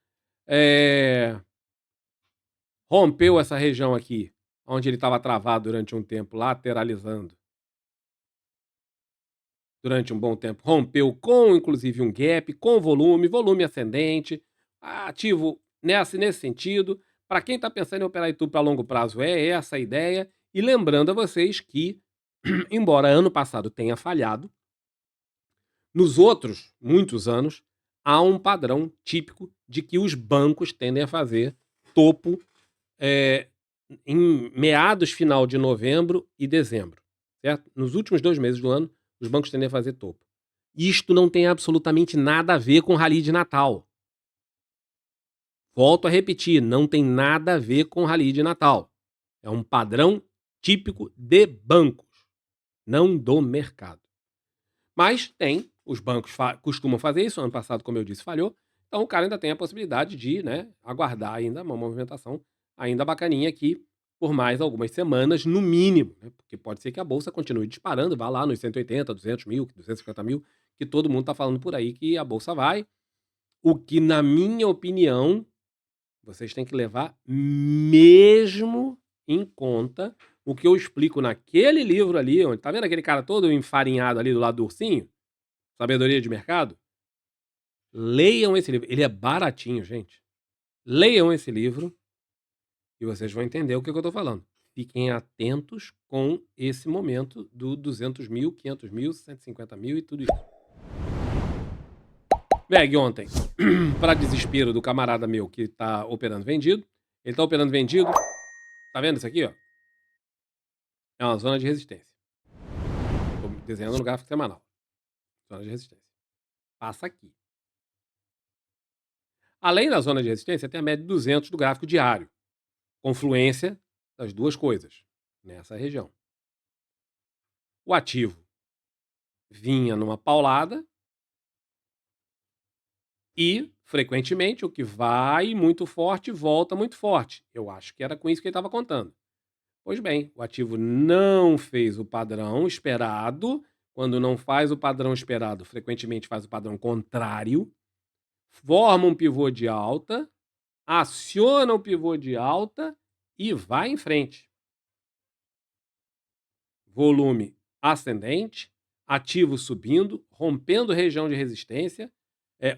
Speaker 1: Rompeu essa região aqui, onde ele estava travado durante um tempo, lateralizando. Durante um bom tempo. Rompeu com, inclusive, um gap, com volume ascendente. Ativo nesse sentido. Para quem está pensando em operar YouTube para longo prazo, é essa a ideia. E lembrando a vocês que, embora ano passado tenha falhado, nos outros muitos anos, há um padrão típico de que os bancos tendem a fazer topo em meados final de novembro e dezembro. Certo? Nos últimos 2 meses do ano, os bancos tendem a fazer topo. Isto não tem absolutamente nada a ver com rally de Natal. Volto a repetir, não tem nada a ver com rally de Natal. É um padrão típico de bancos, não do mercado. Mas tem, os bancos costumam fazer isso, ano passado, como eu disse, falhou, então o cara ainda tem a possibilidade de, né, aguardar ainda uma movimentação ainda bacaninha aqui por mais algumas semanas, no mínimo, né, porque pode ser que a bolsa continue disparando, vá lá nos 180, 200 mil, 250 mil, que todo mundo está falando por aí que a bolsa vai, o que, na minha opinião, vocês têm que levar mesmo em conta o que eu explico naquele livro ali, onde tá vendo aquele cara todo enfarinhado ali do lado do ursinho? Sabedoria de mercado? Leiam esse livro. Ele é baratinho, gente. Leiam esse livro e vocês vão entender o que eu tô falando. Fiquem atentos com esse momento do 200 mil, 500 mil, 150 mil e tudo isso. VEG ontem, para desespero do camarada meu que tá operando vendido. Ele tá operando vendido. Tá vendo isso aqui, ó? É uma zona de resistência. Tô desenhando no gráfico semanal. Zona de resistência. Passa aqui. Além da zona de resistência, tem a média de 200 do gráfico diário. Confluência das duas coisas nessa região. O ativo vinha numa paulada e, frequentemente, o que vai muito forte volta muito forte. Eu acho que era com isso que ele estava contando. Pois bem, o ativo não fez o padrão esperado. Quando não faz o padrão esperado, frequentemente faz o padrão contrário. Forma um pivô de alta, aciona o pivô de alta e vai em frente. Volume ascendente, ativo subindo, rompendo região de resistência.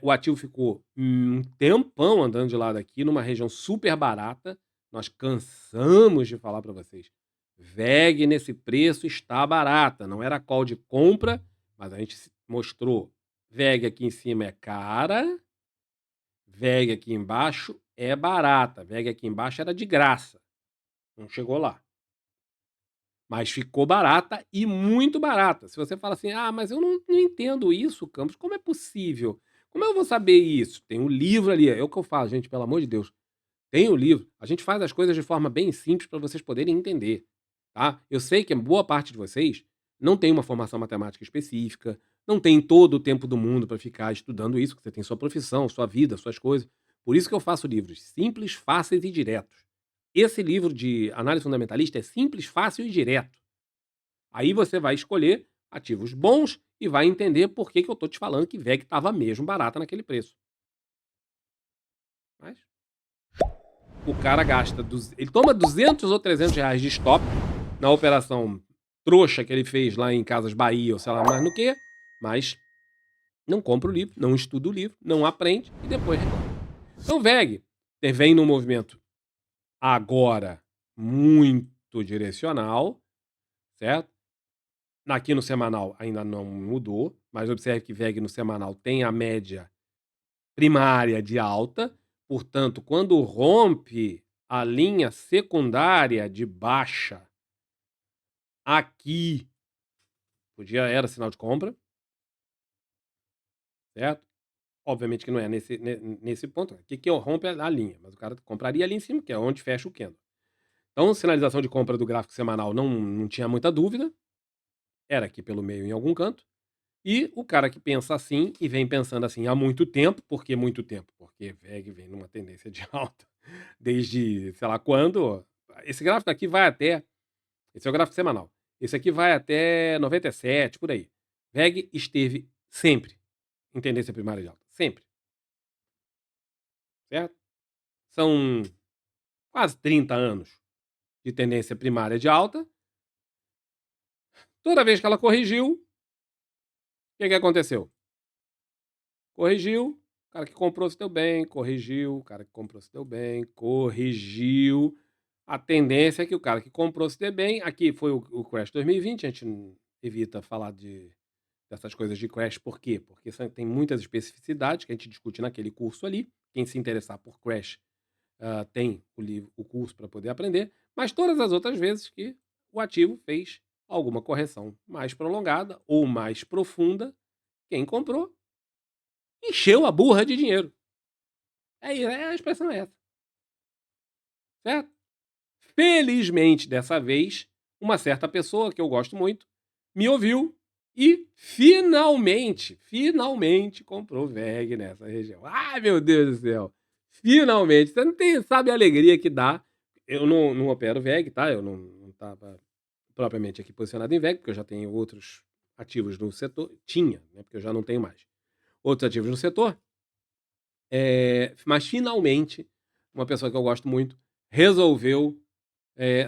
Speaker 1: O ativo ficou um tempão andando de lado aqui, numa região super barata. Nós cansamos de falar para vocês. VEG nesse preço está barata. Não era call de compra, mas a gente mostrou. VEG aqui em cima é cara, VEG aqui embaixo é barata. VEG aqui embaixo era de graça. Não chegou lá. Mas ficou barata e muito barata. Se você fala assim, mas eu não entendo isso, Campos, como é possível? Como eu vou saber isso? Tem um livro ali, é o que eu falo, gente, pelo amor de Deus. Tem o livro. A gente faz as coisas de forma bem simples para vocês poderem entender, tá? Eu sei que boa parte de vocês não tem uma formação matemática específica, não tem todo o tempo do mundo para ficar estudando isso, porque você tem sua profissão, sua vida, suas coisas. Por isso que eu faço livros simples, fáceis e diretos. Esse livro de análise fundamentalista é simples, fácil e direto. Aí você vai escolher ativos bons e vai entender por que eu estou te falando que VEG estava mesmo barata naquele preço. Mas o cara gasta, ele toma 200 ou 300 reais de stop na operação trouxa que ele fez lá em Casas Bahia ou sei lá mais no que, mas não compra o livro, não estuda o livro, não aprende e depois reclama. Então VEG vem num movimento agora muito direcional, certo? Aqui no semanal ainda não mudou, mas observe que VEG no semanal tem a média primária de alta, portanto, quando rompe a linha secundária de baixa aqui, era sinal de compra, certo? Obviamente que não é nesse ponto. Aqui que rompe a linha, mas o cara compraria ali em cima, que é onde fecha o candle. Então, sinalização de compra do gráfico semanal não tinha muita dúvida, era aqui pelo meio em algum canto. E o cara que pensa assim e vem pensando assim há muito tempo, por que muito tempo? Porque VEG vem numa tendência de alta desde sei lá quando. Esse gráfico aqui vai até. Esse é o gráfico semanal. Esse aqui vai até 97, por aí. VEG esteve sempre em tendência primária de alta. Sempre. Certo? São quase 30 anos de tendência primária de alta. Toda vez que ela corrigiu, o que aconteceu? Corrigiu, o cara que comprou se deu bem, corrigiu, o cara que comprou se deu bem, corrigiu. A tendência é que o cara que comprou se dê bem. Aqui foi o Crash 2020, a gente evita falar dessas coisas de Crash, por quê? Porque tem muitas especificidades que a gente discute naquele curso ali. Quem se interessar por Crash tem o curso para poder aprender, mas todas as outras vezes que o ativo fez alguma correção mais prolongada ou mais profunda, quem comprou encheu a burra de dinheiro. A expressão é essa. Certo? Felizmente, dessa vez, uma certa pessoa que eu gosto muito me ouviu e finalmente comprou VEG nessa região. Ai, meu Deus do céu! Finalmente! Você não sabe a alegria que dá. Eu não opero VEG, tá? Eu não estava propriamente aqui posicionado em VEG, porque eu já tenho outros ativos no setor. Tinha, né? Porque eu já não tenho mais. Outros ativos no setor. Mas finalmente, uma pessoa que eu gosto muito resolveu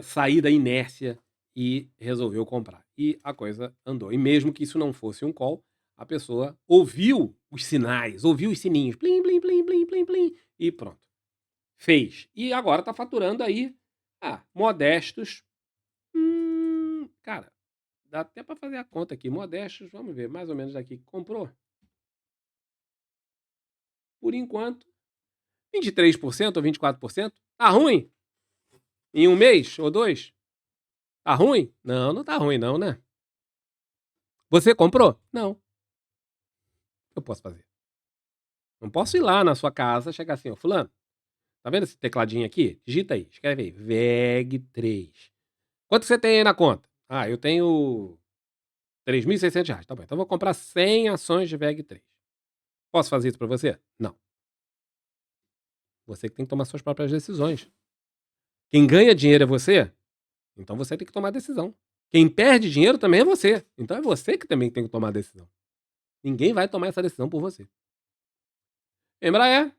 Speaker 1: sair da inércia e resolveu comprar. E a coisa andou. E mesmo que isso não fosse um call, a pessoa ouviu os sinais, ouviu os sininhos, plim, plim, plim, plim, plim, plim, e pronto. Fez. E agora tá faturando aí, modestos. Cara, dá até para fazer a conta aqui. Modestos, vamos ver, mais ou menos daqui. Comprou? Por enquanto, 23% ou 24%. Tá ruim? Em um mês ou dois? Tá ruim? Não, não tá ruim não, né? Você comprou? Não. Eu posso fazer. Não posso ir lá na sua casa, chegar assim, ó, fulano, tá vendo esse tecladinho aqui? Digita aí, escreve aí, VEG3. Quanto você tem aí na conta? Eu tenho R$ 3.600. Tá bom, então eu vou comprar 100 ações de VEG3. Posso fazer isso pra você? Não. Você que tem que tomar suas próprias decisões. Quem ganha dinheiro é você, então você tem que tomar decisão. Quem perde dinheiro também é você, então é você que também tem que tomar a decisão. Ninguém vai tomar essa decisão por você. Embraer,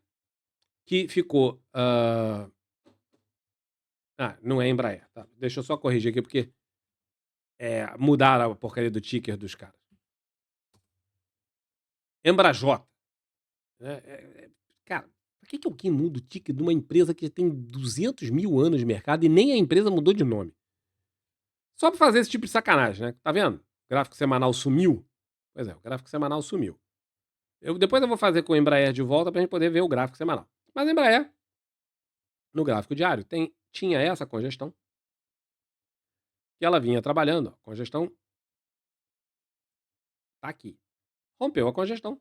Speaker 1: que ficou. Não é Embraer, tá? Deixa eu só corrigir aqui, porque mudaram a porcaria do ticker dos caras. Embrajota. Cara, por que alguém muda o ticker de uma empresa que tem 200 mil anos de mercado e nem a empresa mudou de nome? Só pra fazer esse tipo de sacanagem, né? Tá vendo? O gráfico semanal sumiu. Pois é, o gráfico semanal sumiu. Depois eu vou fazer com o Embraer de volta pra gente poder ver o gráfico semanal. Mas Embraer, no gráfico diário, tinha essa congestão que ela vinha trabalhando. A congestão tá aqui. Rompeu a congestão,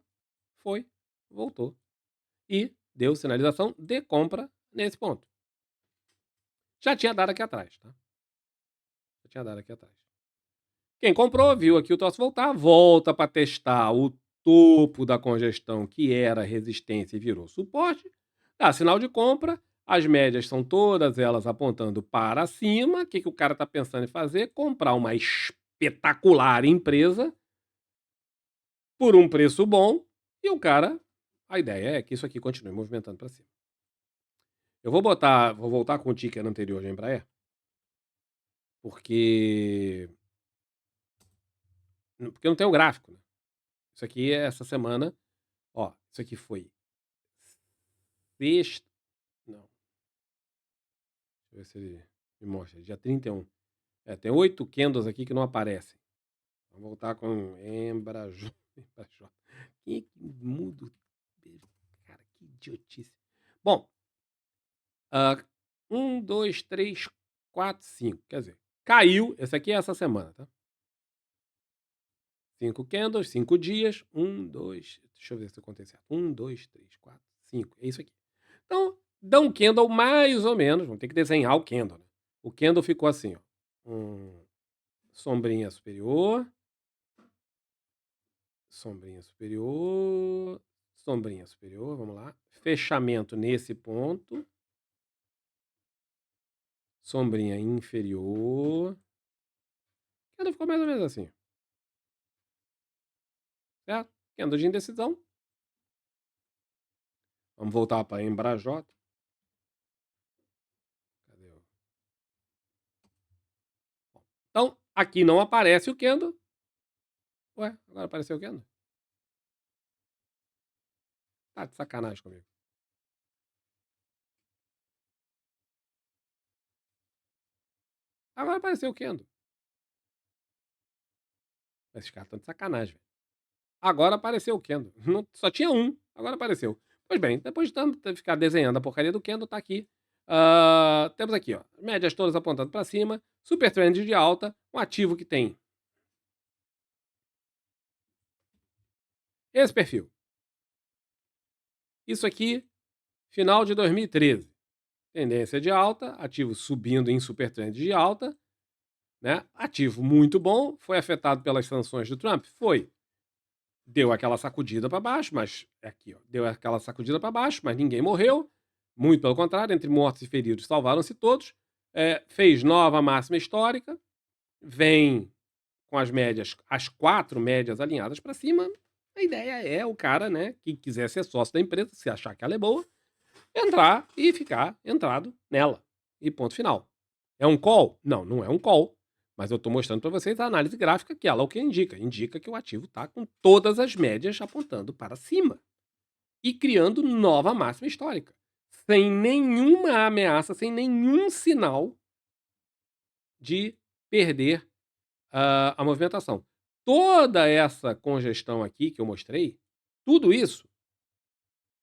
Speaker 1: foi, voltou. E deu sinalização de compra nesse ponto. Já tinha dado aqui atrás, tá? Já tinha dado aqui atrás. Quem comprou, viu aqui o troço voltar, volta para testar o topo da congestão, que era resistência e virou suporte, dá sinal de compra, As médias são todas elas apontando para cima. O que, que o cara está pensando em fazer? Comprar uma espetacular empresa por um preço bom. E o cara, a ideia é que isso aqui continue movimentando para cima. Eu vou voltar com o ticker anterior de Embraer, porque porque não tem o gráfico, né? Isso aqui é essa semana, ó, isso aqui foi sexta, não, deixa eu ver se ele me mostra, dia 31. Tem 8 candles aqui que não aparecem. Vamos voltar com Embrajó. Embrajó. Quem é que muda? Cara, que idiotice. Bom, 1, 2, 3, 4, 5. Quer dizer, caiu. Esse aqui é essa semana, tá? 5 candles, 5 dias. 1, 2. Deixa eu ver se eu contei certo. 1, 2, 3, 4, 5. É isso aqui. Então, dá um candle mais ou menos. Vamos ter que desenhar o candle, né? O candle ficou assim, ó. Sombrinha superior. Sombrinha superior. Sombrinha superior, vamos lá. Fechamento nesse ponto. Sombrinha inferior. Candle ficou mais ou menos assim. Certo? Candle de indecisão. Vamos voltar para Embrajota. Cadê? Então, aqui não aparece o candle. Ué, agora apareceu o candle? Tá de sacanagem comigo. Agora apareceu o candle. Esses caras estão de sacanagem, velho. Agora apareceu o candle. Só tinha um, agora apareceu. Pois bem, depois de tanto ficar desenhando a porcaria do candle, tá aqui. Temos aqui, ó, médias todas apontando para cima, super trend de alta, um ativo que tem esse perfil. Isso aqui, final de 2013. Tendência de alta, ativo subindo em super trend de alta, né? Ativo muito bom, foi afetado pelas sanções do Trump? Foi. Deu aquela sacudida para baixo, mas aqui, ó, deu aquela sacudida para baixo, mas ninguém morreu. Muito pelo contrário, entre mortos e feridos salvaram-se todos. Fez nova máxima histórica, vem com as médias, as 4 médias alinhadas para cima. A ideia é o cara, né, que quiser ser sócio da empresa, se achar que ela é boa, entrar e ficar entrado nela. E ponto final. É um call? Não, não é um call. Mas eu estou mostrando para vocês a análise gráfica que ela é o que indica. Indica que o ativo está com todas as médias apontando para cima. E criando nova máxima histórica. Sem nenhuma ameaça, sem nenhum sinal de perder a movimentação. Toda essa congestão aqui que eu mostrei, tudo isso,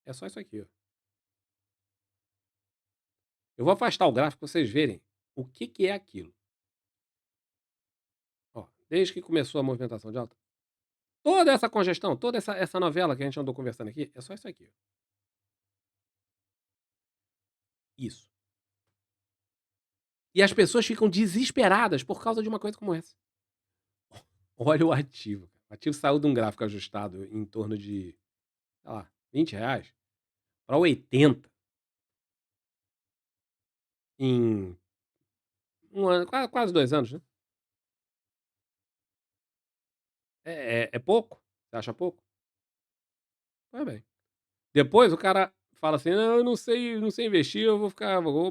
Speaker 1: é só isso aqui. Ó. Eu vou afastar o gráfico para vocês verem o que, que é aquilo. Ó, desde que começou a movimentação de alta, toda essa congestão, toda essa novela que a gente andou conversando aqui, é só isso aqui. Isso. E as pessoas ficam desesperadas por causa de uma coisa como essa. Olha o ativo. O ativo saiu de um gráfico ajustado em torno de, sei lá, R$ 20 para 80 em um ano, quase 2 anos, né? É pouco? Você acha pouco? Pois bem. Depois o cara fala assim: "Não, eu não sei investir, vou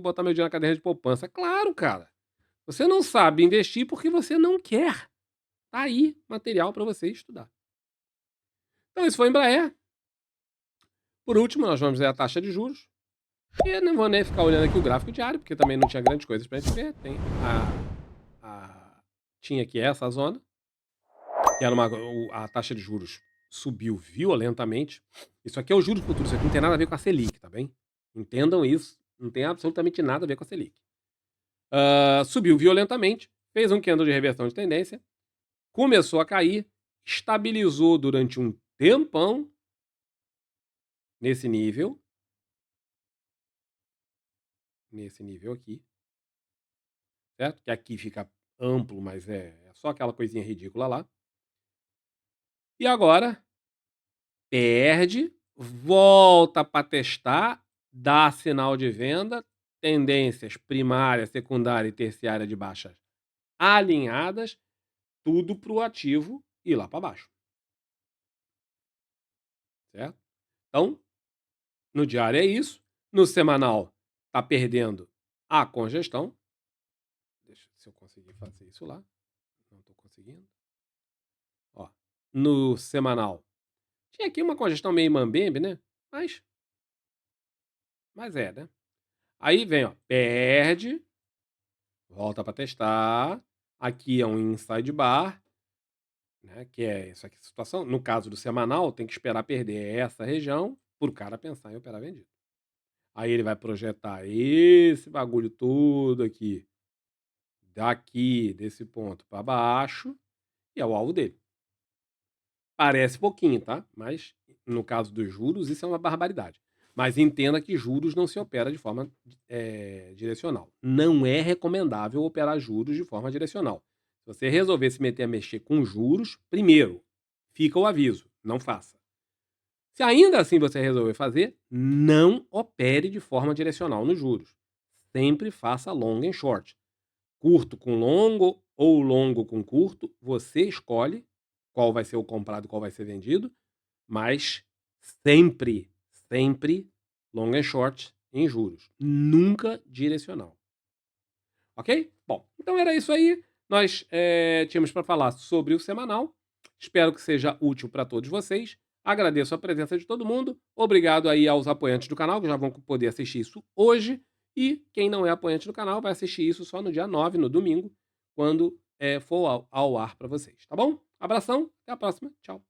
Speaker 1: botar meu dinheiro na cadeira de poupança". Claro, cara. Você não sabe investir porque você não quer. Tá aí material para você estudar. Então isso foi Embraer. Por último, nós vamos ver a taxa de juros. E não vou nem ficar olhando aqui o gráfico diário, porque também não tinha grandes coisas pra gente ver. Tem tinha aqui essa zona, que era a taxa de juros subiu violentamente. Isso aqui é o juros futuro, isso aqui não tem nada a ver com a Selic, tá bem? Entendam isso, não tem absolutamente nada a ver com a Selic. Subiu violentamente, fez um candle de reversão de tendência, começou a cair, estabilizou durante um tempão nesse nível aqui, certo? Que aqui fica amplo, mas é só aquela coisinha ridícula lá. E agora perde, volta para testar dá sinal de venda, tendências primária, secundária e terciária de baixa alinhadas, tudo para o ativo ir lá para baixo, certo? Então, no diário é isso, no semanal tá perdendo a congestão. Deixa se eu conseguir fazer isso lá, não estou conseguindo. Ó, no semanal tinha aqui uma congestão meio mambembe, né? Mas, mas é, né? Aí vem, ó, perde, volta para testar. Aqui é um inside bar, né? Que é isso aqui, situação. No caso do semanal, tem que esperar perder essa região para o cara pensar em operar vendido. Aí ele vai projetar esse bagulho todo aqui, daqui, desse ponto para baixo, e é o alvo dele. Parece pouquinho, tá? Mas no caso dos juros, isso é uma barbaridade. Mas entenda que juros não se opera de forma direcional. Não é recomendável operar juros de forma direcional. Se você resolver se meter a mexer com juros, primeiro, fica o aviso, não faça. Se ainda assim você resolver fazer, não opere de forma direcional nos juros. Sempre faça long and short. Curto com longo ou longo com curto, você escolhe qual vai ser o comprado e qual vai ser vendido, mas sempre, sempre long and short em juros. Nunca direcional. Ok? Bom, então era isso aí. Nós tínhamos para falar sobre o semanal. Espero que seja útil para todos vocês. Agradeço a presença de todo mundo. Obrigado aí aos apoiantes do canal, que já vão poder assistir isso hoje. E quem não é apoiante do canal vai assistir isso só no dia 9, no domingo, quando for ao ar para vocês. Tá bom? Abração, até a próxima. Tchau.